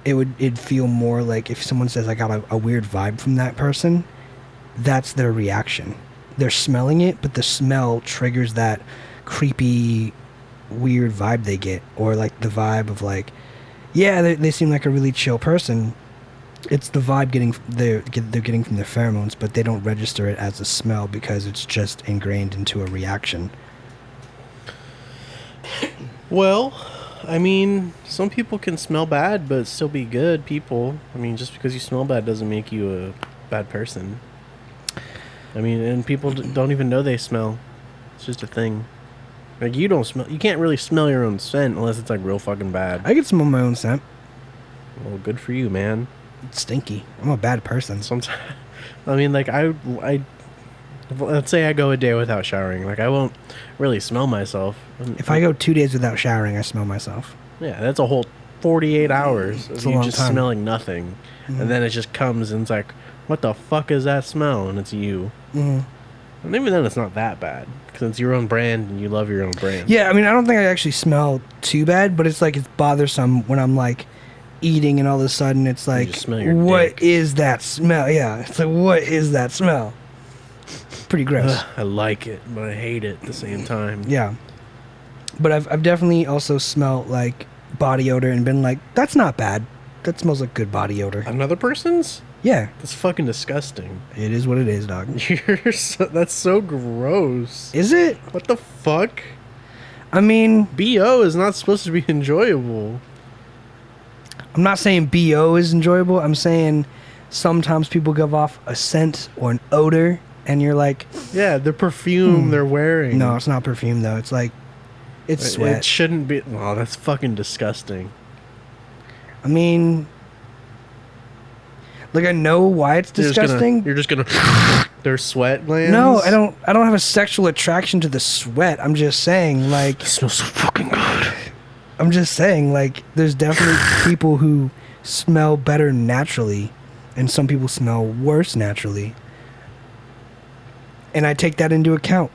It'd feel more like if someone says, I got a weird vibe from that person, that's their reaction. They're smelling it, but the smell triggers that creepy, weird vibe they get, or like the vibe of like, yeah, they seem like a really chill person. It's the vibe they're getting from their pheromones, but they don't register it as a smell because it's just ingrained into a reaction. Well, I mean, some people can smell bad but still be good people. I mean, just because you smell bad doesn't make you a bad person. I mean, and people don't even know they smell. It's just a thing. Like, you can't really smell your own scent unless it's like real fucking bad. I can smell my own scent. Well, good for you, man. It's stinky. I'm a bad person. Sometimes, I mean, like, let's say I go a day without showering. Like, I won't really smell myself. If I go 2 days without showering, I smell myself. Yeah, that's a whole 48 hours of you just time. smelling nothing. Mm-hmm. And then it just comes and it's like, what the fuck is that smell? And it's you. Mm-hmm. And even then, it's not that bad because it's your own brand and you love your own brand. Yeah, I mean, I don't think I actually smell too bad, but it's like it's bothersome when I'm like eating and all of a sudden it's like, what is that smell? Yeah, it's like, what is that smell? Pretty gross. I like it, but I hate it at the same time. Yeah. But I've definitely also smelled like body odor and been like, that's not bad. That smells like good body odor. Another person's? Yeah. That's fucking disgusting. It is what it is, dog. That's so gross. Is it? What the fuck? I mean, BO is not supposed to be enjoyable. I'm not saying BO is enjoyable. I'm saying sometimes people give off a scent or an odor and you're like, yeah, the perfume they're wearing. No, it's not perfume though. It's like, it's sweat. It shouldn't be. Oh, that's fucking disgusting. I mean, like, I know why it's disgusting. You're just gonna their sweat glands? No, I don't have a sexual attraction to the sweat. I'm just saying, like, it smells so fucking good. I'm just saying, like, there's definitely people who smell better naturally and some people smell worse naturally. And I take that into account.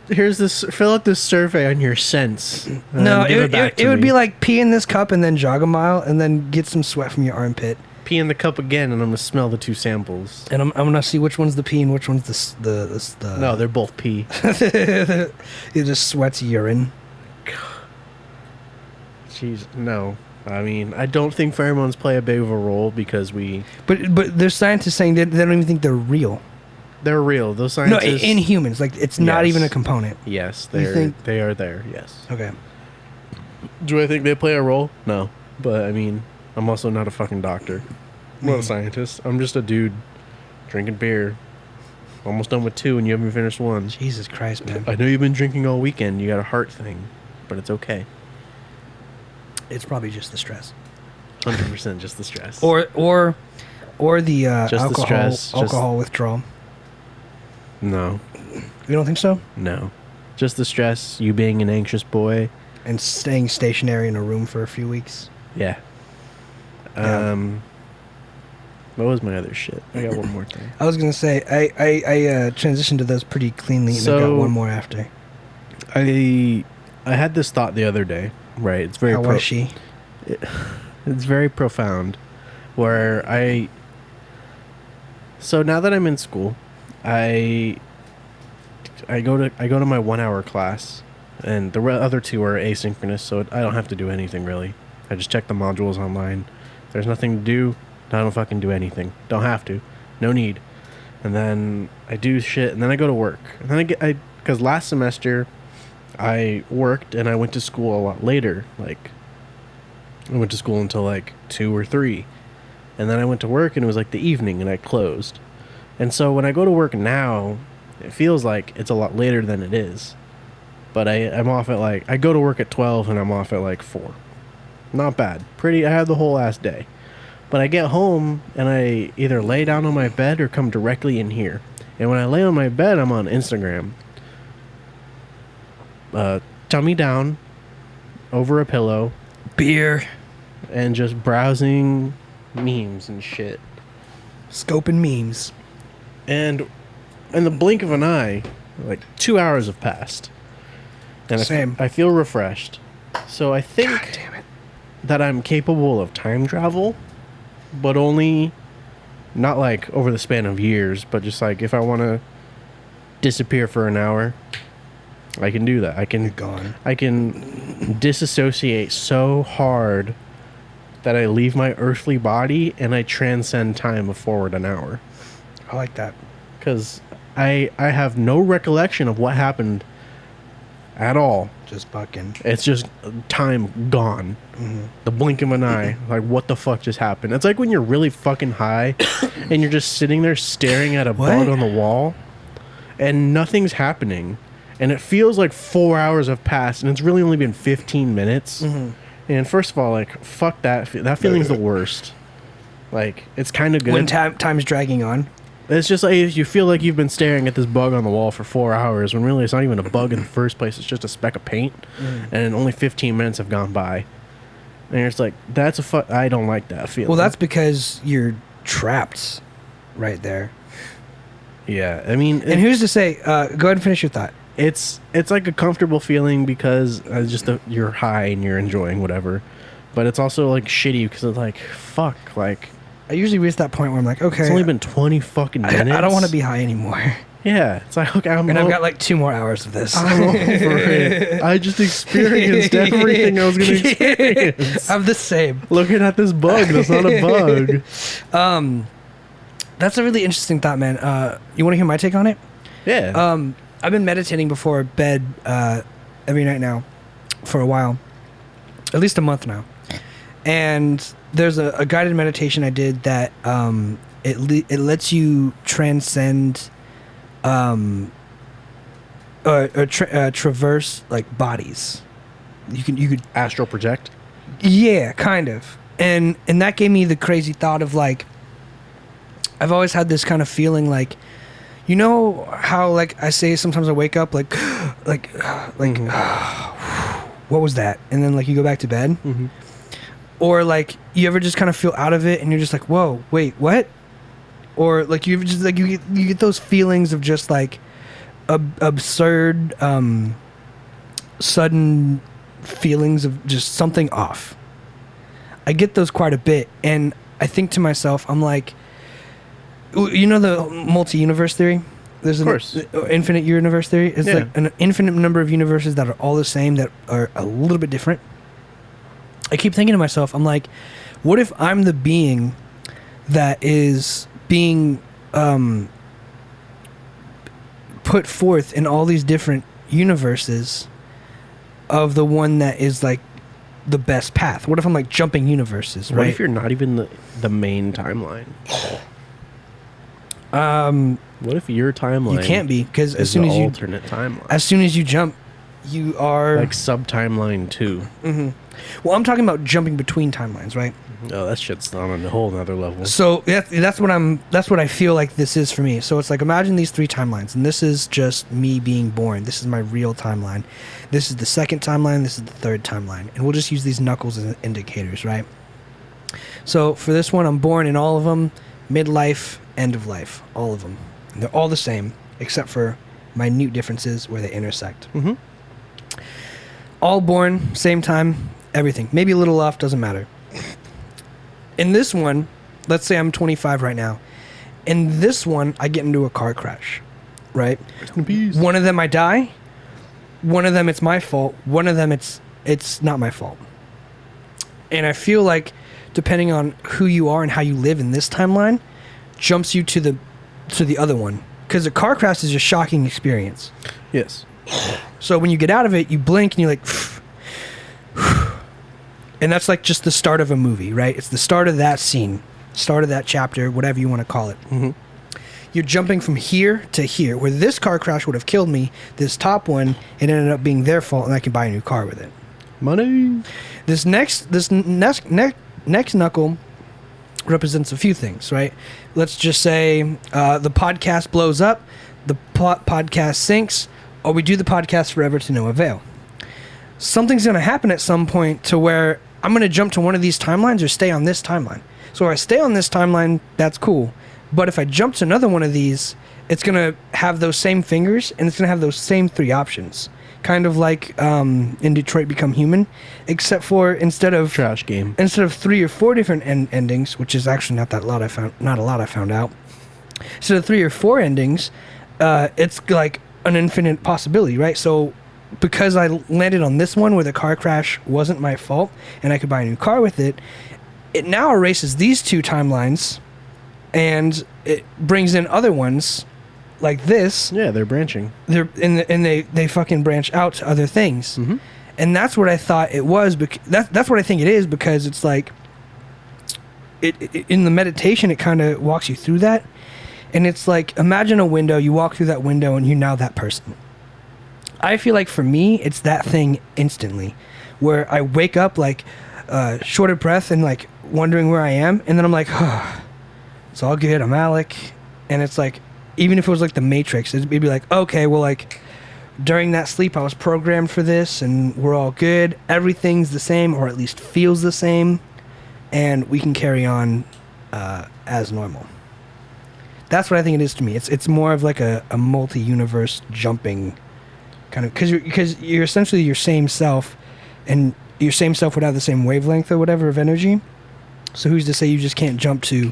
Here's this. Fill out this survey on your scents. No, it would be like pee in this cup and then jog a mile and then get some sweat from your armpit. Pee in the cup again, and I'm gonna smell the two samples. And I'm gonna see which one's the pee and which one's the. No, they're both pee. It just sweats urine. Jeez, no. I mean, I don't think pheromones play a big of a role because we. But there's scientists saying that they don't even think they're real. They're real. Those scientists. No, in humans, like it's not even a component. Yes, they are there. Yes. Okay. Do I think they play a role? No, but I mean, I'm also not a fucking doctor. I'm not a scientist. I'm just a dude drinking beer. Almost done with 2 and you haven't finished 1. Jesus Christ, man. I know you've been drinking all weekend. You got a heart thing, but it's okay. It's probably just the stress. 100% just the stress. Or the alcohol withdrawal. No. You don't think so? No. Just the stress, you being an anxious boy. And staying stationary in a room for a few weeks. Yeah. What was my other shit? I got one more thing. I was going to say, I transitioned to those pretty cleanly, and I got one more after. I had this thought the other day, right? It's very How was she? It's very profound. So now that I'm in school, I go to my 1 hour class and the other two are asynchronous, so I don't have to do anything really. I just check the modules online. There's nothing to do. I don't fucking do anything. Don't have to. No need. And then I do shit, and then I go to work. And then because last semester I worked and I went to school a lot later. Like, I went to school until like 2 or 3. And then I went to work and it was like the evening and I closed. And so when I go to work now, it feels like it's a lot later than it is. But I'm off at like, I go to work at 12 and I'm off at like 4. Not bad. I had the whole ass day. But I get home and I either lay down on my bed or come directly in here. And when I lay on my bed, I'm on Instagram. Tummy down, over a pillow. Beer. And just browsing memes and shit. Scoping memes. And in the blink of an eye, like 2 hours have passed. And Same. I feel refreshed. So I think God damn it. that I'm capable of time travel, but only not like over the span of years, but just like if I want to disappear for an hour, I can do that. You're gone. I can disassociate so hard that I leave my earthly body and I transcend time forward an hour. I like that. Because I have no recollection of what happened at all. Just fucking. It's just time gone. Mm-hmm. The blink of an eye. Like, what the fuck just happened? It's like when you're really fucking high and you're just sitting there staring at a bug on the wall and nothing's happening. And it feels like 4 hours have passed and it's really only been 15 minutes. Mm-hmm. And first of all, like, fuck that. That feeling's the worst. Like, it's kind of good. When time's dragging on. It's just like you feel like you've been staring at this bug on the wall for 4 hours when really it's not even a bug in the first place. It's just a speck of paint. And only 15 minutes have gone by. And it's like, I don't like that feeling. Well, that's because you're trapped right there. Yeah, I mean... And who's to say... go ahead and finish your thought. It's like a comfortable feeling because you're high and you're enjoying whatever. But it's also like shitty because it's like, fuck, like... I usually reach that point where I'm like, okay... It's only been 20 fucking minutes. I don't want to be high anymore. Yeah, it's like, okay, I've got like 2 more hours of this. I'm over it. I just experienced everything I was going to experience. I'm the same. Looking at this bug, that's not a bug. That's a really interesting thought, man. You want to hear my take on it? Yeah. I've been meditating before bed every night now for a while. At least a month now. And there's a guided meditation I did that it lets you transcend traverse like bodies. You could astral project. Yeah, kind of. And that gave me the crazy thought of like, I've always had this kind of feeling like, you know how like I say sometimes I wake up like what was that? And then like you go back to bed. Mm-hmm. Or like you ever just kind of feel out of it and you're just like, whoa, wait, what? Or like you just like you get those feelings of just like absurd sudden feelings of just something off. I get those quite a bit, and I think to myself, I'm like, you know the multi-universe theory? There's an infinite universe theory. It's like an infinite number of universes that are all the same that are a little bit different. I keep thinking to myself, I'm like, what if I'm the being that is being put forth in all these different universes of the one that is like the best path? What if I'm like jumping universes, right? What if you're not even the main timeline? What if your timeline? You can't be, because as soon as you alternate timeline, as soon as you jump, you are like sub timeline 2. Mm-hmm. Well, I'm talking about jumping between timelines, right? Oh, that shit's on a whole nother level. So that's what I feel like this is for me. So it's like, imagine these 3 timelines, and this is just me being born. This is my real timeline. This is the second timeline. This is the third timeline, and we'll just use these knuckles as indicators, right? So for this one, I'm born in all of them, midlife, end of life, all of them. And they're all the same, except for minute differences where they intersect. Mm-hmm. All born, same time, everything. Maybe a little off, doesn't matter. In this one, let's say I'm 25 right now. In this one, I get into a car crash, right? Rest in peace. One of them I die. one of them it's my fault, one of them it's not my fault. And I feel like depending on who you are and how you live in this timeline jumps you to the other one, because a car crash is a shocking experience. Yes. So when you get out of it, you blink and you're like and that's like just the start of a movie, right? It's the start of that scene, start of that chapter, whatever you want to call it. Mm-hmm. You're jumping from here to here. Where this car crash would have killed me, this top one, it ended up being their fault, and I can buy a new car with it. Money. This next knuckle represents a few things, right? Let's just say the podcast blows up, the podcast sinks, or we do the podcast forever to no avail. Something's going to happen at some point to where I'm going to jump to one of these timelines or stay on this timeline. So if I stay on this timeline, that's cool. But if I jump to another one of these, it's going to have those same fingers, and it's going to have those same three options. Kind of like in Detroit Become Human, except for instead of Trash game. Instead of 3 or 4 different endings, which is actually not a lot I found out. Instead of 3 or 4 endings, it's like an infinite possibility, right? So because I landed on this one where the car crash wasn't my fault and I could buy a new car with it, it now erases these 2 timelines and it brings in other ones like this. Yeah, they're branching. They fucking branch out to other things. Mm-hmm. And that's what I thought it was. That's what I think it is, because it's like it in the meditation it kind of walks you through that. And it's like, imagine a window, you walk through that window and you're now that person. I feel like for me, it's that thing instantly, where I wake up like short of breath and like wondering where I am, and then I'm like, oh, it's all good, I'm Alec. And it's like, even if it was like the Matrix, it'd be like, okay, well, like during that sleep I was programmed for this and we're all good, everything's the same, or at least feels the same, and we can carry on as normal. That's what I think it is to me. It's more of like a multi-universe jumping kind of, because you're essentially your same self, and your same self would have the same wavelength or whatever of energy. So who's to say you just can't jump to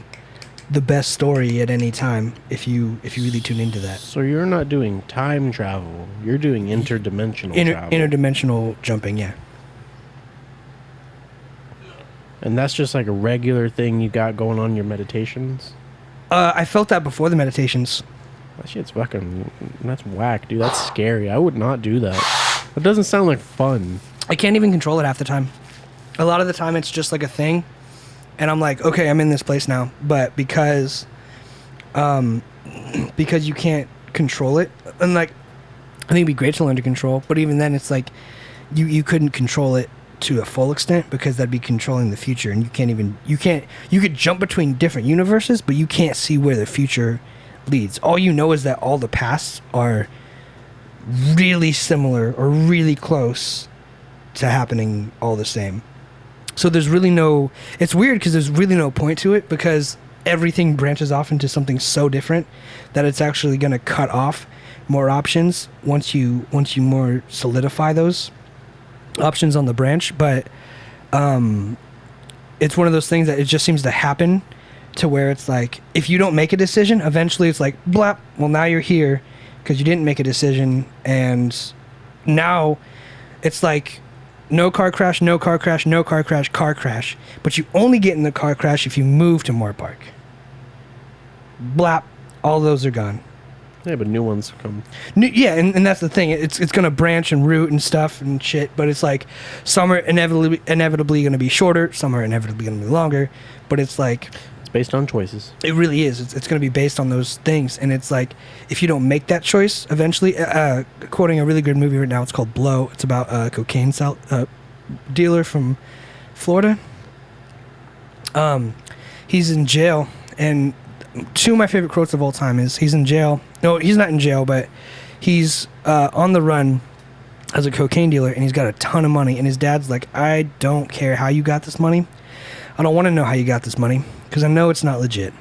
the best story at any time if you really tune into that? So you're not doing time travel. You're doing interdimensional travel. Interdimensional jumping, yeah. And that's just like a regular thing you got going on in your meditations? I felt that before the meditations. That shit's fucking... That's whack, dude. That's scary. I would not do that. That doesn't sound like fun. I can't even control it half the time. A lot of the time it's just like a thing. And I'm like, okay, I'm in this place now. But because you can't control it, and like, I think it'd be great to learn to control, but even then it's like, you couldn't control it to a full extent, because that'd be controlling the future, and you could jump between different universes, but you can't see where the future leads. All you know is that all the pasts are really similar or really close to happening all the same. So there's really it's weird because there's really no point to it, because everything branches off into something so different that it's actually going to cut off more options once you more solidify those options on the branch. But it's one of those things that it just seems to happen to where it's like, if you don't make a decision, eventually it's like, blap, well, now you're here because you didn't make a decision, and now it's like, no car crash, no car crash, no car crash, car crash. But you only get in the car crash if you move to Moore Park. Blap, all those are gone. Yeah, but new ones come. Yeah, and that's the thing. It's going to branch and root and stuff and shit, but it's like, some are inevitably going to be shorter, some are inevitably going to be longer, but it's like... It's based on choices. It really is. It's going to be based on those things, and it's like, if you don't make that choice, eventually, quoting a really good movie right now, it's called Blow. It's about a cocaine dealer from Florida. He's in jail, and 2 of my favorite quotes of all time is, he's in jail. No, he's not in jail, but he's on the run as a cocaine dealer, and he's got a ton of money, and his dad's like, I don't care how you got this money. I don't want to know how you got this money, because I know it's not legit.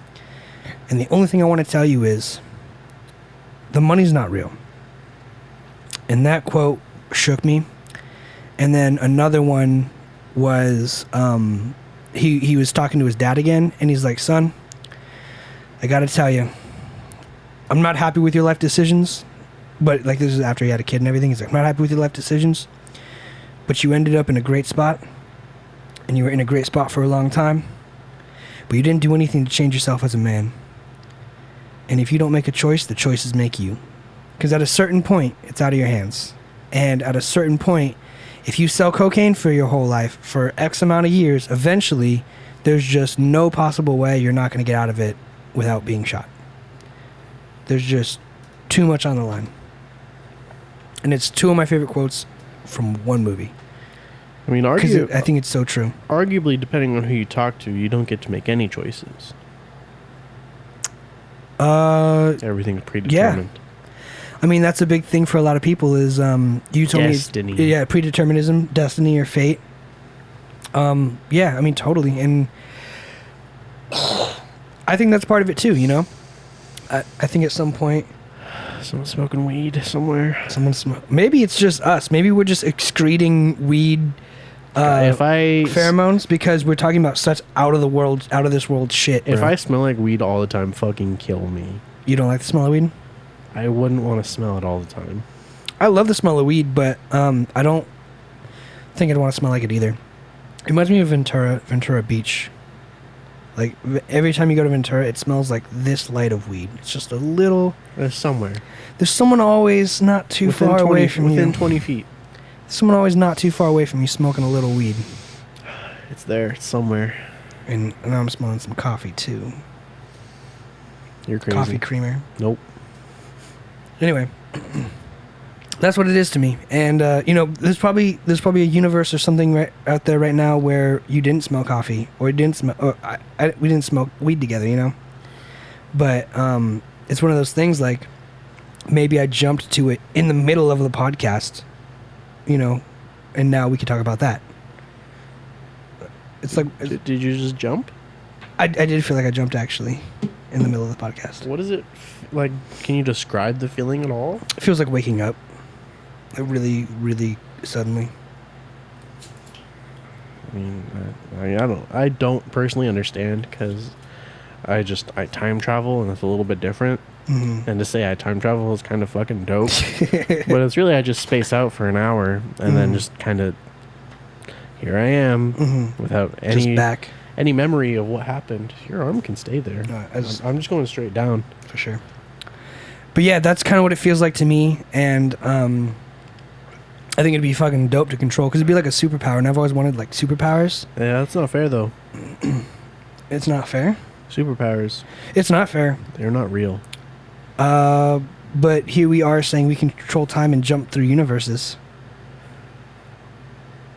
And the only thing I want to tell you is, the money's not real. And that quote shook me. And then another one was, he was talking to his dad again, and he's like, son, I gotta tell you, I'm not happy with your life decisions, But like this is after he had a kid and everything. He's like, I'm not happy with your life decisions, but you ended up in a great spot, and you were in a great spot for a long time, but you didn't do anything to change yourself as a man. And if you don't make a choice, the choices make you. Because at a certain point, it's out of your hands. And at a certain point, if you sell cocaine for your whole life for X amount of years, eventually there's just no possible way you're not going to get out of it without being shot. There's just too much on the line. And it's two of my favorite quotes from one movie. I mean, I think it's so true. Arguably, depending on who you talk to, you don't get to make any choices. Everything's predetermined. Yeah. I mean, that's a big thing for a lot of people is, you told destiny. me... Yeah, predeterminism, destiny, or fate. Yeah, I mean, totally. And I think that's part of it, too, you know? I think at some point... Someone's smoking weed somewhere. Maybe it's just us. Maybe we're just excreting weed pheromones because we're talking about such out of this world shit. If bro. I smell like weed all the time, fucking kill me. You don't like the smell of weed? I wouldn't want to smell it all the time. I love the smell of weed, but I don't think I'd want to smell like it either. It reminds me of Ventura Beach. Like, every time you go to Ventura, it smells like this light of weed. It's just a little... There's somewhere. There's someone always not too far away from you. Within 20 feet. Someone always not too far away from you smoking a little weed. It's there. It's somewhere. And now I'm smelling some coffee, too. You're crazy. Coffee creamer. Nope. Anyway, that's what it is to me. And you know, there's probably a universe or something right out there right now where you didn't smell coffee or we didn't smoke weed together, you know. But it's one of those things like maybe I jumped to it in the middle of the podcast, you know, and now we can talk about that. It's like, did you just jump? I did feel like I jumped actually in the middle of the podcast. What is it like? Can you describe the feeling at all? It feels like waking up, like really, really suddenly. I mean, I don't personally understand because I time travel and it's a little bit different. Mm-hmm. And to say I time travel is kind of fucking dope, but it's really I just space out for an hour and then just kind of here I am without any memory of what happened. Your arm can stay there. I'm just going straight down for sure. But yeah, that's kind of what it feels like to me, and I think it'd be fucking dope to control because it'd be like a superpower, and I've always wanted like superpowers. Yeah, that's not fair though. It's not fair. Superpowers. It's not fair. They're not real. But here we are saying we can control time and jump through universes.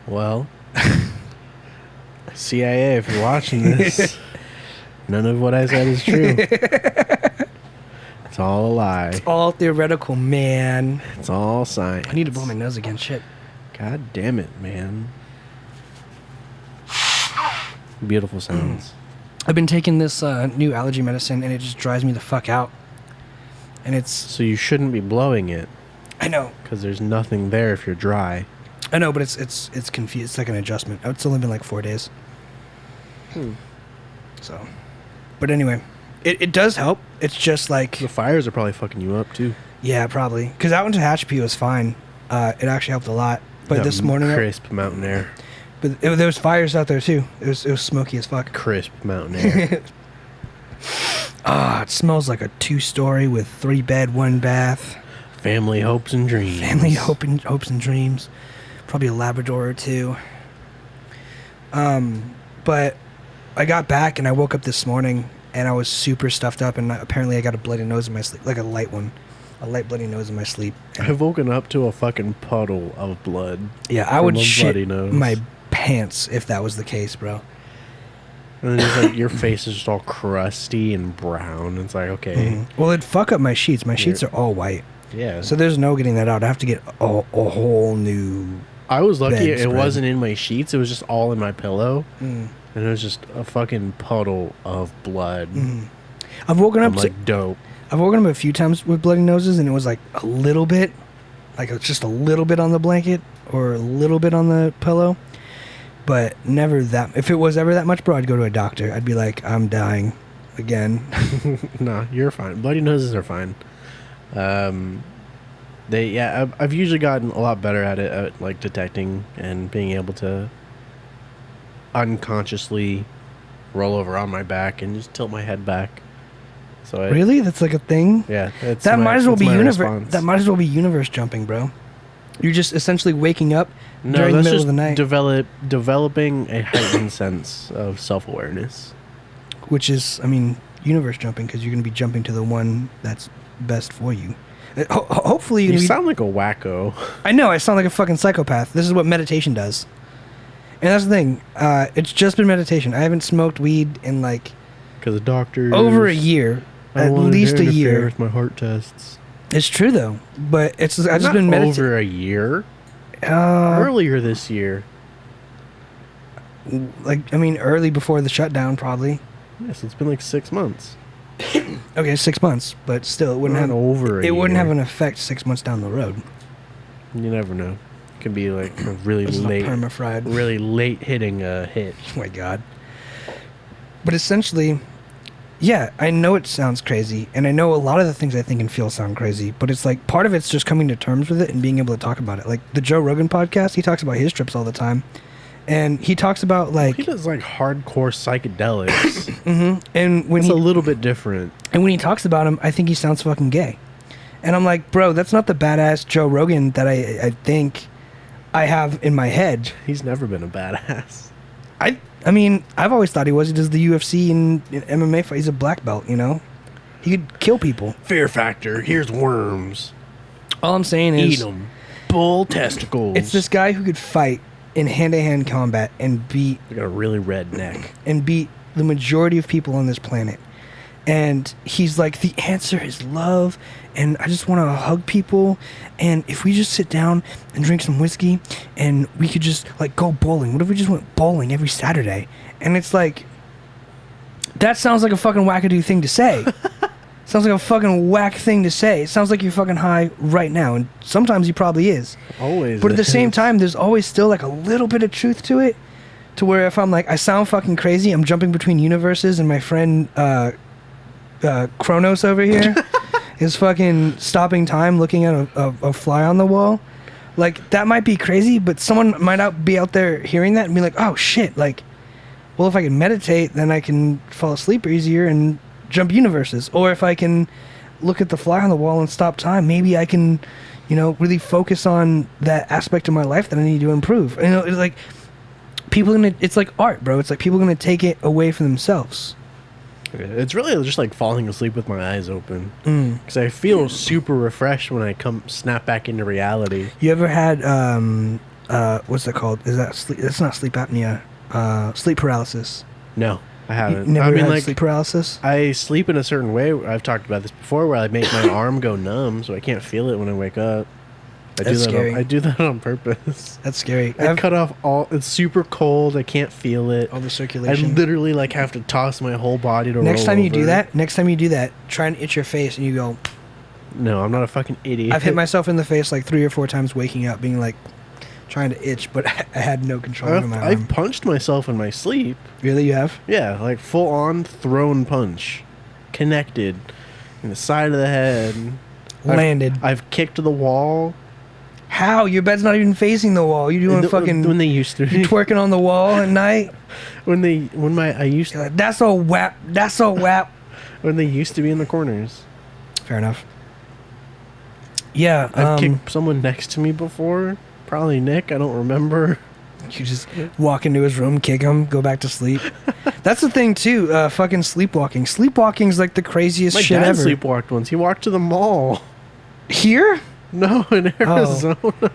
Well, CIA, if you're watching this, none of what I said is true. It's all a lie. It's all theoretical, man. It's all science. I need to blow my nose again. Shit. God damn it, man. Beautiful sounds. I've been taking this new allergy medicine, and it just drives me the fuck out. And it's... So you shouldn't be blowing it. I know. Because there's nothing there if you're dry. I know, but it's confused. It's like an adjustment. It's only been like 4 days. So, but anyway, it does help. It's just like the fires are probably fucking you up too. Yeah, probably. Because out in Tehachapi was fine. It actually helped a lot. But this morning, crisp mountain air. But there was fires out there too. It was smoky as fuck. Crisp mountain air. It smells like a 2-story with 3 bed, 1 bath. Family hopes and dreams. Family hopes and dreams. Probably a Labrador or 2. But I got back and I woke up this morning and I was super stuffed up, and apparently I got a bloody nose in my sleep, like a light bloody nose in my sleep. And I've woken up to a fucking puddle of blood. Yeah, I would shit my pants if that was the case, bro. And then it's like your face is just all crusty and brown. It's like, okay. Mm-hmm. Well, it'd fuck up my sheets. My sheets are all white. Yeah. So there's no getting that out. I have to get a whole new... I was lucky it wasn't in my sheets. It was just all in my pillow. And it was just a fucking puddle of blood. I've woken up dope. I've woken up a few times with bloody noses, and it was like a little bit, like just a little bit on the blanket or a little bit on the pillow, but never that. If it was ever that much, bro, I'd go to a doctor. I'd be like, I'm dying again. No, you're fine. Bloody noses are fine. I've usually gotten a lot better at it, at like detecting and being able to unconsciously roll over on my back and just tilt my head back. So Really? That's like a thing? Yeah, That might as well be universe. response. That might as well be universe jumping, bro. You're just essentially waking up during the that's middle just of the night, developing a heightened sense of self-awareness. which is, I mean, universe jumping because you're going to be jumping to the one that's best for you. Hopefully, You sound like a wacko. I know I sound like a fucking psychopath. This is what meditation does, and that's the thing. It's just been meditation. I haven't smoked weed in like Because the doctor over a year, at least a year. with my heart tests. It's true though, but I've just Not been meditating. over a year. Earlier this year. Early before the shutdown, probably. Yes, it's been like 6 months. Okay, 6 months, but still, it wouldn't Not have over a it wouldn't year. have an effect 6 months down the road. You never know. It could be like a really This is a late, perma-fried. really late hitting hit. Oh my god. But essentially, yeah, I know it sounds crazy, and I know a lot of the things I think and feel sound crazy, but it's like part of it's just coming to terms with it and being able to talk about it. Like the Joe Rogan podcast, he talks about his trips all the time. And he talks about like He does like hardcore psychedelics. and when It's he a little bit different. and when he talks about him, I think he sounds fucking gay. And I'm like, bro, that's not the badass Joe Rogan that I think I have in my head. He's never been a badass. I mean, I've always thought he was. He does the UFC and MMA fight. He's a black belt, you know? He could kill people. Fear factor. Here's worms. All I'm saying is... Eat them. Bull testicles. It's this guy who could fight in hand-to-hand combat and beat I got a really red neck. the majority of people on this planet. And he's like, the answer is love, and I just want to hug people, and if we just sit down and drink some whiskey, and we could just like go bowling. What if we just went bowling every Saturday? And it's like, that sounds like a fucking wackadoo thing to say. Sounds like a fucking whack thing to say. It sounds like you're fucking high right now, and sometimes he probably is. Always. But at the is. same time, there's always still like a little bit of truth to it, to where if I'm like, I sound fucking crazy, I'm jumping between universes, and my friend Kronos over here is fucking stopping time looking at a fly on the wall. Like, that might be crazy, but someone might be out there hearing that and be like, oh shit, like, well, if I can meditate, then I can fall asleep easier and jump universes. Or if I can look at the fly on the wall and stop time, maybe I can, you know, really focus on that aspect of my life that I need to improve. You know, it's like it's like art, bro. It's like people are gonna take it away from themselves. It's really just like falling asleep with my eyes open. Because I feel super refreshed when I snap back into reality. You ever had what's that called? Is that sleep? It's not sleep apnea. Sleep paralysis. No, I haven't. You never had like sleep paralysis? I sleep in a certain way. I've talked about this before, where I make my arm go numb, so I can't feel it when I wake up. That's scary. I do that on purpose. That's scary. I cut off all. It's super cold. I can't feel it. All the I circulation. literally like have to toss my whole body to Next roll time you over. do that, try and itch your face, and you go. No, I'm not a fucking idiot. I've hit myself in the face like 3 or 4 times waking up, being like, trying to itch, but I had no control over my arm. I've punched myself in my sleep. Really, you have? Yeah, like full on thrown punch, connected, in the side of the head. Landed. I've kicked the wall. How? Your bed's not even facing the wall. You're doing fucking. When they used to. You're twerking on the wall at night. I used You're like, that's so whap. That's so whap. when they used to be in the corners. Fair enough. Yeah. I've kicked someone next to me before. Probably Nick. I don't remember. You just walk into his room, kick him, go back to sleep. That's the thing too. Fucking sleepwalking. Sleepwalking's like the craziest My shit dad ever. sleepwalked once. He walked to the mall. Here? No, in Oh. Arizona.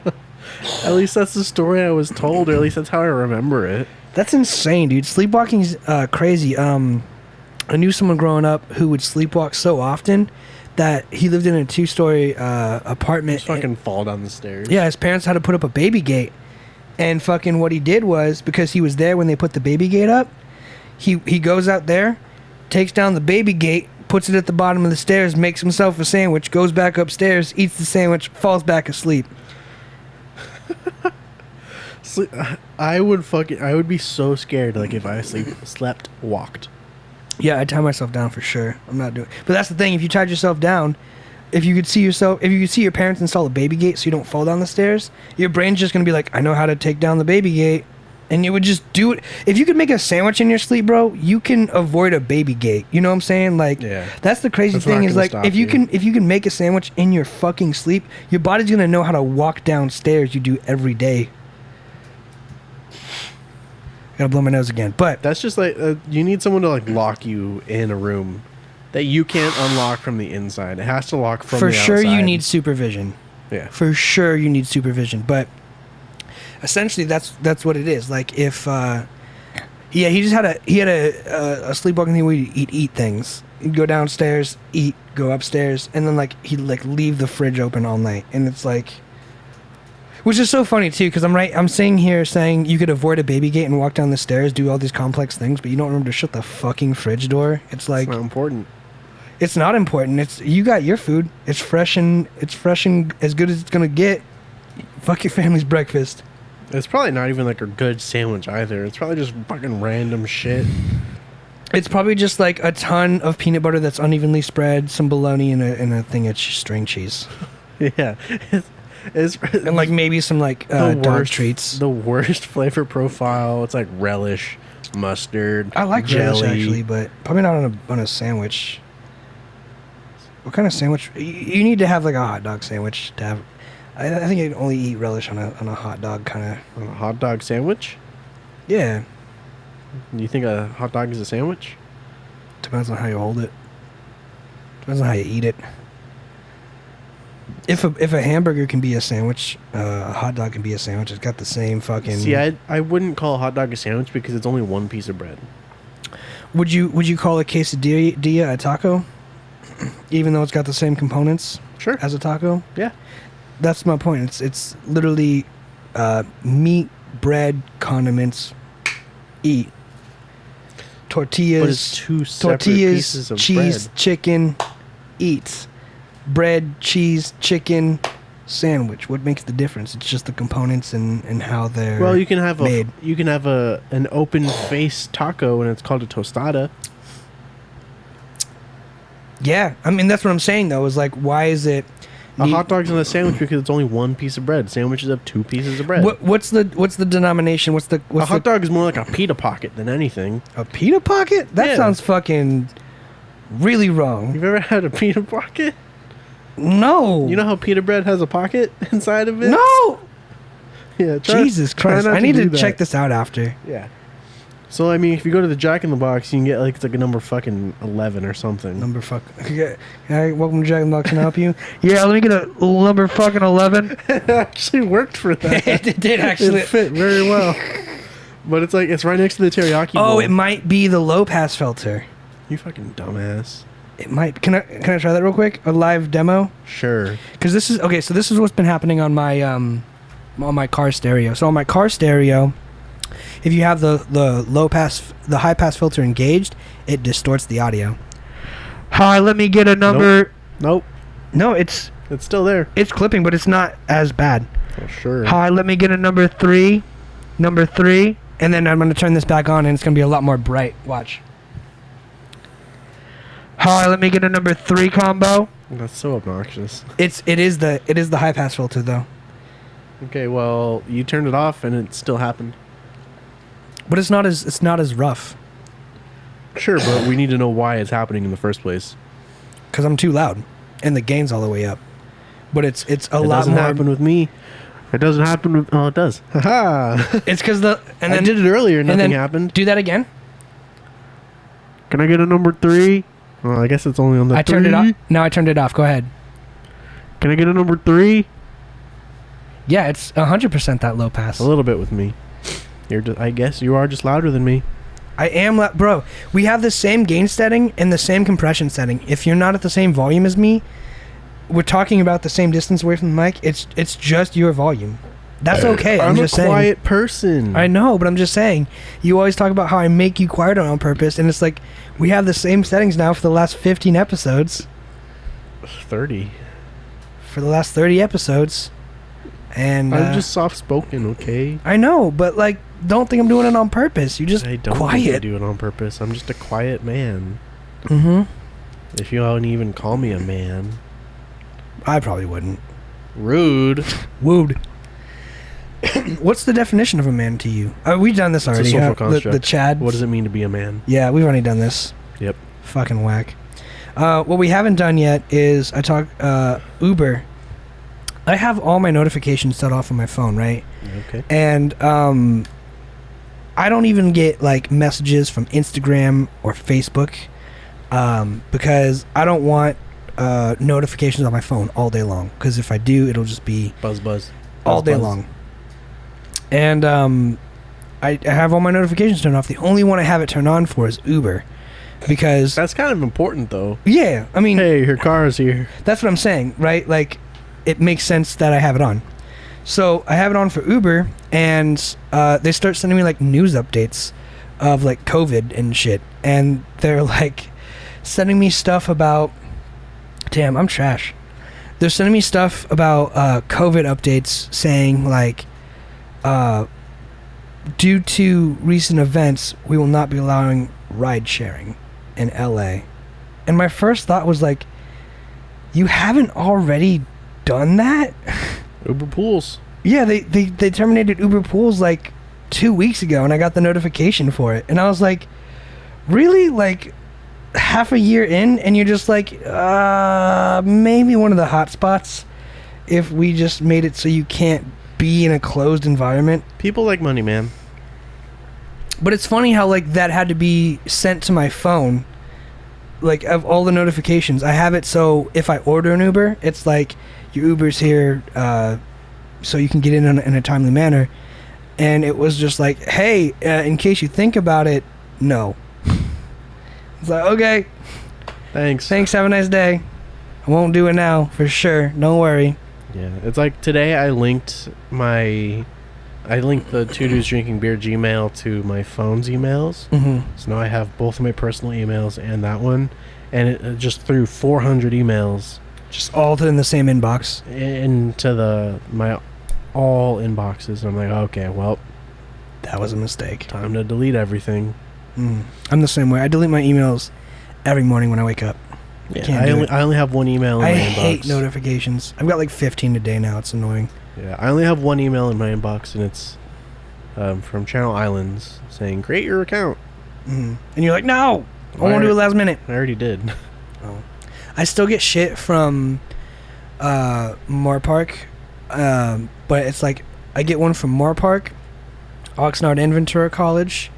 At least that's the story I was told, or at least that's how I remember it. That's insane, dude. Sleepwalking's crazy. I knew someone growing up who would sleepwalk so often that he lived in a 2-story apartment. Just fucking fall down the stairs. Yeah, his parents had to put up a baby gate. And fucking what he did was, because he was there when they put the baby gate up, he goes out there, takes down the baby gate, puts it at the bottom of the stairs, makes himself a sandwich, goes back upstairs, eats the sandwich, falls back asleep. I would be so scared, like, if I slept, walked. Yeah, I tie myself down for sure. I'm not doing. But that's the thing. If you tied yourself down, if you could see your parents install a baby gate so you don't fall down the stairs, your brain's just gonna be like, I know how to take down the baby gate, and you would just do it. If you could make a sandwich in your sleep, bro, you can avoid a baby gate. You know what I'm saying? Like, that's the crazy thing is like, if you can make a sandwich in your fucking sleep, your body's gonna know how to walk downstairs you do every day. Gotta blow my nose again, but that's just like you need someone to like lock you in a room that you can't unlock from the inside. It has to lock from the outside. For sure, you need supervision. Yeah. For sure, you need supervision. But essentially, that's what it is. Like if, he had a sleepwalking thing where he'd eat things. He'd go downstairs, eat, go upstairs, and then like he'd like leave the fridge open all night. And it's like, which is so funny too, because I'm sitting here saying you could avoid a baby gate and walk down the stairs, do all these complex things, but you don't remember to shut the fucking fridge door. It's like, it's not important. It's not important. It's you got your food. It's fresh and as good as it's gonna get. Fuck your family's breakfast. It's probably not even like a good sandwich either. It's probably just fucking random shit. It's probably just like a ton of peanut butter that's unevenly spread, some bologna, and a thing of string cheese. Yeah, and like maybe some like dog treats. The worst flavor profile. It's like relish, mustard. I like jelly. relish actually, but probably not on a sandwich. What kind of sandwich? You need to have like a hot dog sandwich to have. I think you'd only eat relish on a hot dog kind of. On a hot dog sandwich? Yeah. Do you think a hot dog is a sandwich? Depends on how you hold it. Depends on how you eat it. If a hamburger can be a sandwich, a hot dog can be a sandwich. It's got the same fucking. See, I wouldn't call a hot dog a sandwich because it's only one piece of bread. Would you call a quesadilla a taco? Even though it's got the same components, sure, as a taco. Yeah, that's my point. It's literally meat, bread, condiments, eat. Tortillas, but it's two separate pieces of cheese, bread. Chicken, eat. Bread, cheese, chicken, sandwich. What makes the difference? It's just the components and how they're well. You can have made. An open face taco and it's called a tostada. Yeah, I mean that's what I'm saying though. Is like, why is it a hot dog's not a sandwich because it's only one piece of bread? Sandwiches have two pieces of bread. What's the denomination? A hot dog is more like a pita pocket than anything. A pita pocket? That sounds fucking really wrong. You've ever had a pita pocket? No. You know how pita bread has a pocket inside of it? No. Yeah. Jesus Christ! I need to check this out after. Yeah. So I mean, if you go to the Jack in the Box, you can get like it's like a number fucking 11 or something. Number fuck. Hi, welcome to Jack in the Box. Can I help you? Yeah, let me get a number fucking 11. It actually worked for that. It did actually. It fit very well. But it's like it's right next to the teriyaki bowl. Oh, it might be the low pass filter. You fucking dumbass. It might. Can I try that real quick? A live demo? Sure. Because this is okay. So this is what's been happening on my car stereo. So on my car stereo, if you have the high pass filter engaged, it distorts the audio. Hi, let me get a number. Nope. No, it's still there. It's clipping, but it's not as bad. Oh, sure. Hi, let me get a number 3. Number 3. And then I'm going to turn this back on and it's going to be a lot more bright. Watch. Hi, let me get a number 3 combo. That's so obnoxious. It is the high pass filter though. Okay, well, you turned it off and it still happened. But it's not as rough. Sure, but we need to know why it's happening in the first place. Because I'm too loud, and the gain's all the way up. But it's a lot more. It doesn't happen with me. It doesn't happen with. Oh, it does. Haha. It's because I did it earlier. Nothing happened. Do that again. Can I get a number 3? Well, I guess it's only on the. I turned it off. No, I turned it off. Go ahead. Can I get a number 3? Yeah, it's 100% that low pass. A little bit with me. I guess you are just louder than me. I am, bro. We have the same gain setting and the same compression setting. If you're not at the same volume as me, we're talking about the same distance away from the mic. It's just your volume. That's okay. I'm just saying. I'm a quiet person. I know, but I'm just saying. You always talk about how I make you quieter on purpose, and it's like we have the same settings now for the last 15 episodes. 30. For the last 30 episodes. And I'm just soft-spoken, okay? I know, but like, don't think I'm doing it on purpose. You just I don't quiet. think I do it on purpose. I'm just a quiet man. Mm-hmm. If you don't even call me a man. I probably wouldn't. Rude. Wooed. What's the definition of a man to you? We've done this already. It's a social construct. The Chad. What does it mean to be a man? Yeah, we've already done this. Yep. Fucking whack. What we haven't done yet is Uber. I have all my notifications set off on my phone, right? Okay. And I don't even get like messages from Instagram or Facebook because I don't want notifications on my phone all day long. Because if I do, it'll just be buzz all day long. And I have all my notifications turned off. The only one I have it turned on for is Uber. Because that's kind of important, though. Yeah, I mean, hey, your car is here. That's what I'm saying, right? Like, it makes sense that I have it on. So I have it on for Uber, and they start sending me like news updates of like COVID and shit, and they're like sending me stuff about. Damn, I'm trash. They're sending me stuff about COVID updates, saying like, due to recent events, we will not be allowing ride sharing in LA. And my first thought was like, you haven't already done that? Uber Pools. Yeah, they terminated Uber Pools like 2 weeks ago, and I got the notification for it. And I was like, really? Like, half a year in, and you're just like, maybe one of the hot spots if we just made it so you can't be in a closed environment. People like money, man. But it's funny how like that had to be sent to my phone. Like, of all the notifications, I have it so if I order an Uber, it's like, your Uber's here, so you can get in a timely manner. And it was just like, hey, in case you think about it, no. It's like, okay. Thanks, have a nice day. I won't do it now, for sure. Don't worry. Yeah, it's like today I linked the Two Dudes Drinking Beer Gmail to my phone's emails. Mm-hmm. So now I have both of my personal emails and that one. And it just threw 400 emails. Just all in the same inbox. Into my all inboxes. I'm like, okay, well. That was a mistake. Time to delete everything. I'm the same way. I delete my emails every morning when I wake up. Yeah, I only have one email in my inbox. I hate notifications. I've got like 15 a day now. It's annoying. Yeah, I only have one email in my inbox, and it's from Channel Islands saying, create your account. And you're like, no, I won't do it last minute. I already did. Oh. I still get shit from Moorpark, but it's like, I get one from Moorpark, Oxnard and Ventura College,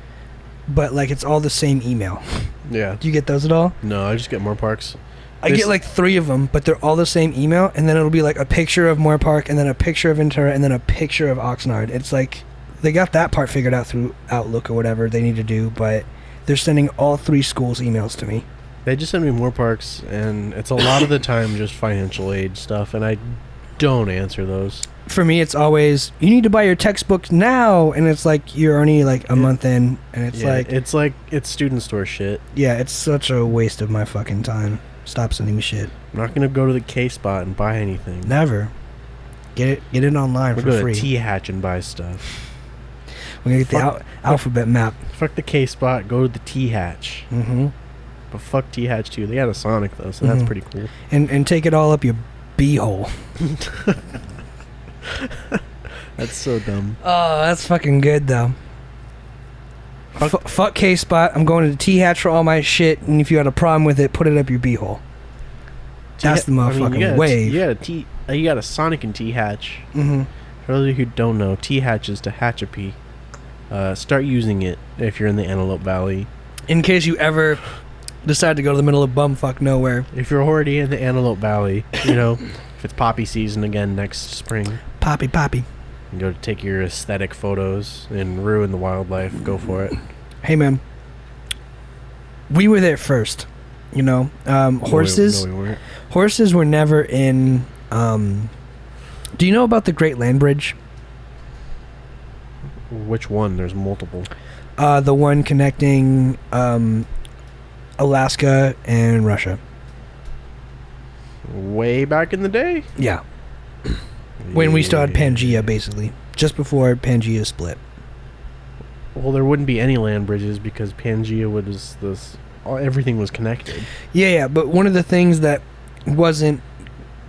but like it's all the same email. Yeah. Do you get those at all? No, I just get Moorparks. I get like 3 of them, but they're all the same email, and then it'll be like a picture of Moorpark, and then a picture of Ventura, and then a picture of Oxnard. It's like they got that part figured out through Outlook or whatever they need to do, but they're sending all 3 schools emails to me. They just send me Moorparks, and it's a lot of the time just financial aid stuff, and I don't answer those. For me, it's always, you need to buy your textbooks now, and it's like you're only like a month in, and it's it's student store shit. Yeah, it's such a waste of my fucking time. Stop sending me shit. I'm not gonna go to the K-Spot and buy anything. Never. Get it online for free. We'll go to T-Hatch and buy stuff. We're gonna get the alphabet map. Fuck the K-Spot, go to the T-Hatch. Mm-hmm. But fuck T-Hatch too. They got a Sonic though, so that's pretty cool. And take it all up your b-hole. That's so dumb. Oh, that's fucking good though. Fuck K-Spot. I'm going to the T-Hatch for all my shit, and if you had a problem with it, put it up your b-hole. That's the motherfucking wave. You got a Sonic and T-Hatch. Mm-hmm. For those of you who don't know, T-Hatch is to hatch a pea. Start using it if you're in the Antelope Valley. In case you ever decide to go to the middle of bumfuck nowhere. If you're already in the Antelope Valley, you know, if it's poppy season again next spring. Poppy. You go to take your aesthetic photos and ruin the wildlife. Go for it. Hey, man. We were there first. You know, horses. No, we weren't. Horses were never in. Do you know about the Great Land Bridge? Which one? There's multiple. The one connecting Alaska and Russia. Way back in the day? Yeah. When we still had Pangea, basically. Just before Pangea split. Well, there wouldn't be any land bridges because Pangea everything was connected. Yeah, but one of the things that wasn't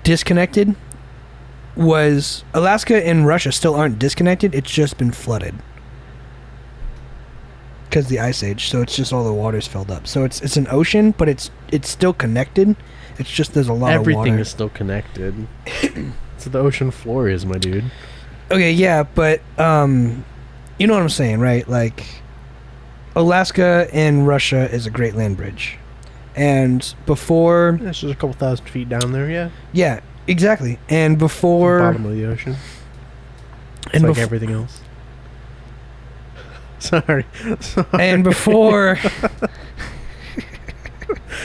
disconnected was Alaska and Russia still aren't disconnected. It's just been flooded because the ice age. So it's just all the water's filled up. So it's an ocean, but it's still connected. It's just there's a lot of water. Everything is still connected. So the ocean floor is, my dude. Okay, yeah, but you know what I'm saying, right? Like, Alaska and Russia is a Great Land Bridge, and before It's just a couple thousand feet down there, yeah. yeah, exactly, and before Bottom of the ocean. It's and like bef- everything else. Sorry. and before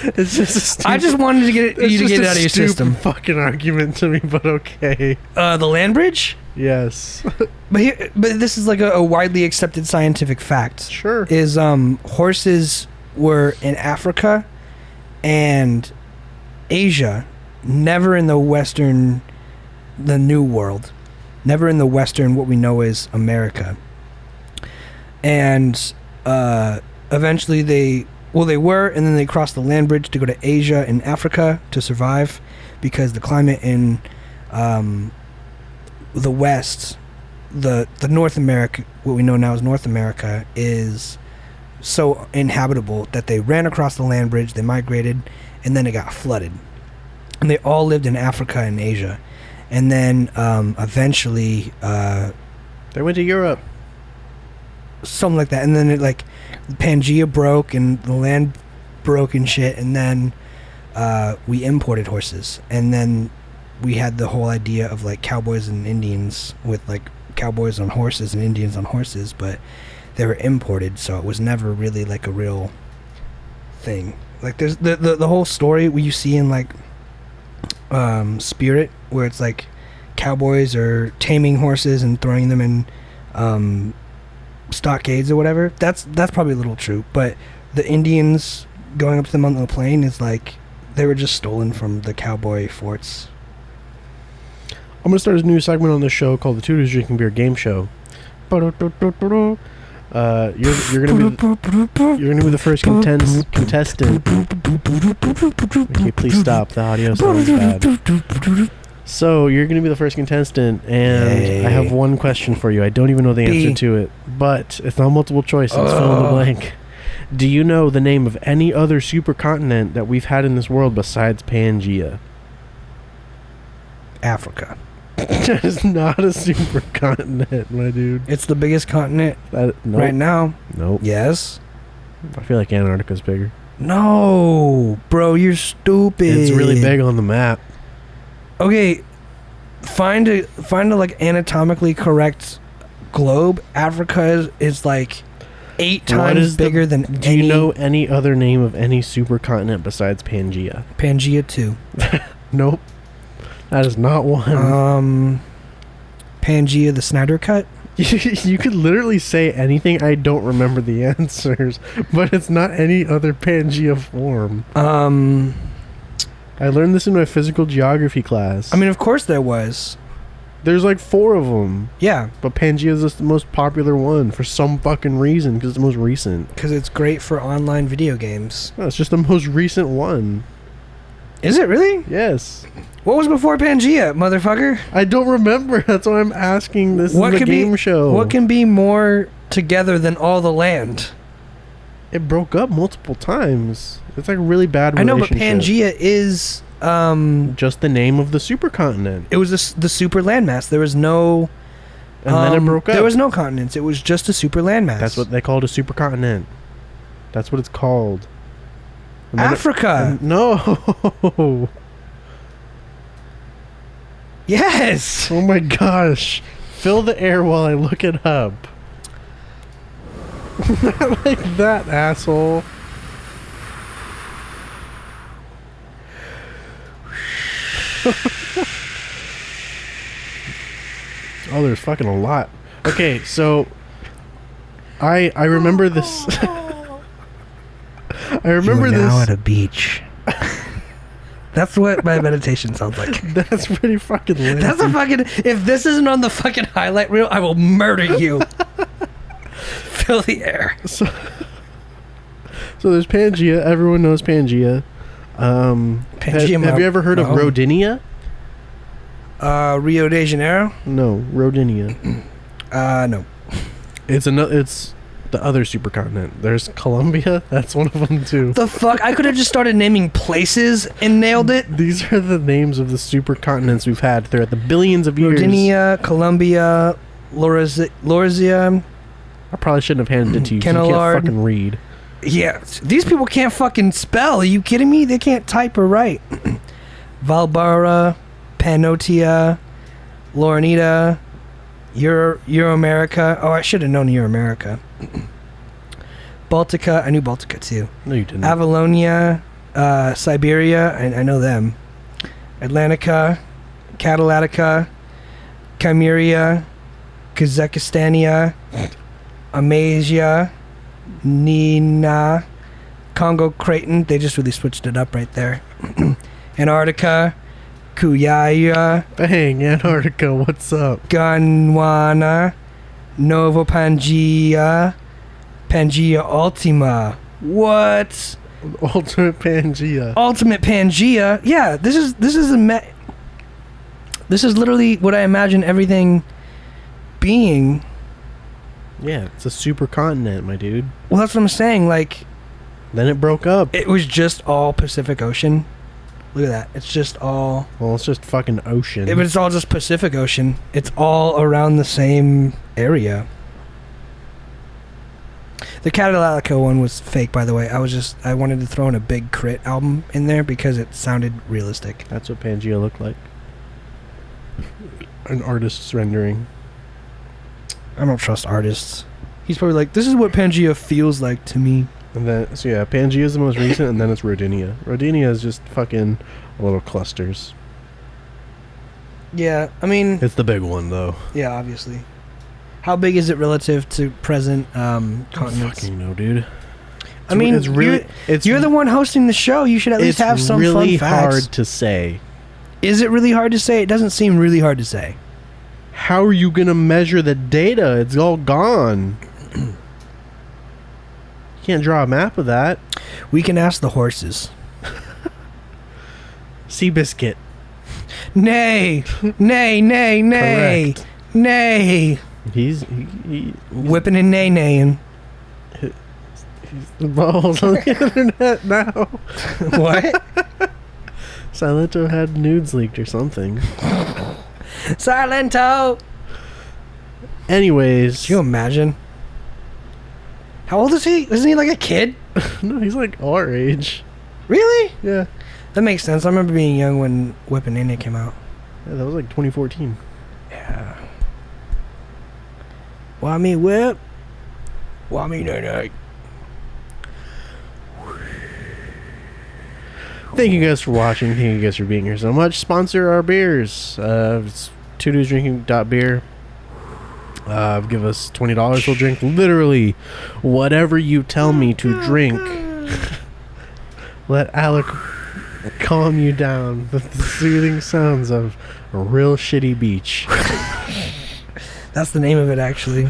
It's just a stupid, I just wanted to get you to get it out of your system. Fucking argument to me, but okay. The land bridge, Yes. but this is like a widely accepted scientific fact. Sure. Is horses were in Africa and Asia, never in the New World, never in the Western, what we know as America. And eventually they were, and then they crossed the land bridge to go to Asia and Africa to survive, because the climate in the West, the North America, what we know now as North America, is so inhabitable that they ran across the land bridge, they migrated, and then it got flooded. And they all lived in Africa and Asia. And then eventually They went to Europe. something like that. And then it like Pangea broke and the land broke and shit. And then we imported horses. And then we had the whole idea of like cowboys and Indians, with like cowboys on horses and Indians on horses, but they were imported, so it was never really like a real thing. Like there's the whole story where you see in like Spirit, where it's like cowboys are taming horses and throwing them in stockades or whatever. That's probably a little true, but the Indians going up to them on the plain is like they were just stolen from the cowboy forts. I'm gonna start a new segment on this show called the Two Dudes Drinking Beer Game Show. You're gonna be the first contestant. Okay, please stop. The audio sounds bad. So you're gonna be the first contestant, and Yay. I have one question for you. I don't even know the answer to it, but it's not multiple choice. It's fill in the blank. Do you know the name of any other supercontinent that we've had in this world besides Pangea? Africa. That is not a supercontinent, my dude. It's the biggest continent Nope. right now. Nope. Yes. I feel like Antarctica's bigger. No, bro, you're stupid. It's really big on the map. Okay, find a like anatomically correct globe. Africa is like 8 times bigger than Do you know any other name of any supercontinent besides Pangea? Pangea 2. Nope. That is not one. Pangea the Snyder Cut. You could literally say anything. I don't remember the answers, but it's not any other Pangea form. I learned this in my physical geography class. I mean, of course there was. There's like 4 of them, Yeah, but Pangea is just the most popular one for some fucking reason, because it's the most recent. because it's great for online video games. No, it's just the most recent one. Is it really? Yes. What was before Pangea, motherfucker? I don't remember. That's why I'm asking. This What is a could be- game show. What can be more together than all the land? It broke up multiple times. It's like a really bad I know, but relationship. Pangea is Just the name of the supercontinent. it was the super landmass. There was no And then it broke up. There was no continents. It was just a super landmass. That's what they called a supercontinent. That's what it's called. And then Africa. no. Yes. Oh my gosh. Fill the air while I look it up. Not like that, asshole. Oh, there's fucking a lot. Okay, so I remember this. I remember you are this. now at a beach. That's what my meditation sounds like. That's pretty fucking lit. That's a fucking. If this isn't on the fucking highlight reel, I will murder you. Fill the air. So there's Pangea. Everyone knows Pangea. Pangea, Have you ever heard of Rodinia? Rio de Janeiro? No, Rodinia. No. It's the other supercontinent. There's Colombia. That's one of them too. The fuck? I could have just started naming places and nailed it. These are the names of the supercontinents we've had throughout the billions of years. Rodinia, Colombia, Lorizia. I probably shouldn't have handed it to you. 'Cause you Kenilard. can't fucking read. Yeah, these people can't fucking spell. Are you kidding me? They can't type or write. Valbara, Panotia, Laurenita, Euro-America. Oh, I should have known Euro-America. Baltica. I knew Baltica too. No, you didn't. Avalonia, Siberia. I know them. Atlantica, Catalatica, Chimeria, Kazakhstania, Amasia, Nina, Congo Creighton. They just really switched it up right there. Antarctica, Kuyaya, Bang, Antarctica, what's up? Gondwana, Nova Pangea, Pangea Ultima. What? Ultimate Pangea. Ultimate Pangea? Yeah, this is this is literally what I imagine everything being. Yeah, it's a supercontinent, my dude. Well, that's what I'm saying. Like, Then it broke up. it was just all Pacific Ocean. Look at that. It's just all. Well, it's just fucking ocean. But it's all just Pacific Ocean. It's all around the same area. The Catalatica one was fake, by the way. I wanted to throw in a Big Crit album in there because it sounded realistic. That's what Pangea looked like. An artist's rendering. I don't trust artists. He's probably like, this is what Pangea feels like to me. And then, so yeah, Pangea is the most recent, and then it's Rodinia. Rodinia is just fucking little clusters. Yeah, I mean, It's the big one, though. yeah, obviously. How big is it relative to present I don't continents? fucking know, dude. I mean, it's really, you're the one hosting the show. You should at least have some really fun facts. hard to say. Is it really hard to say? It doesn't seem really hard to say. How are you gonna measure the data? It's all gone. You can't draw a map of that. We can ask the horses. Seabiscuit. Nay, nay, nay, nay, Correct. nay. He's Whipping and nay-naying. the balls on the internet now. What? Silento had nudes leaked or something. Silento. Anyways, Can you imagine? How old is he? Isn't he like a kid? no, he's like our age. Really? Yeah. That makes sense. I remember being young when Whip and Nay came out. Yeah, that was like 2014. Yeah. Why me Whip? Why me Nay? Thank you guys for watching. Thank you guys for being here so much. Sponsor our beers. It's twodudesdrinking.beer. Give us $20. We'll drink literally whatever you tell me to drink. Let Alec calm you down with the soothing sounds of a real shitty beach. That's the name of it, actually.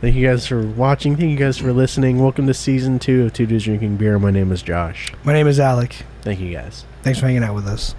Thank you guys for watching. Thank you guys for listening. Welcome to season 2 of Two Dudes Drinking Beer. My name is Josh. My name is Alec. Thank you guys. Thanks for hanging out with us.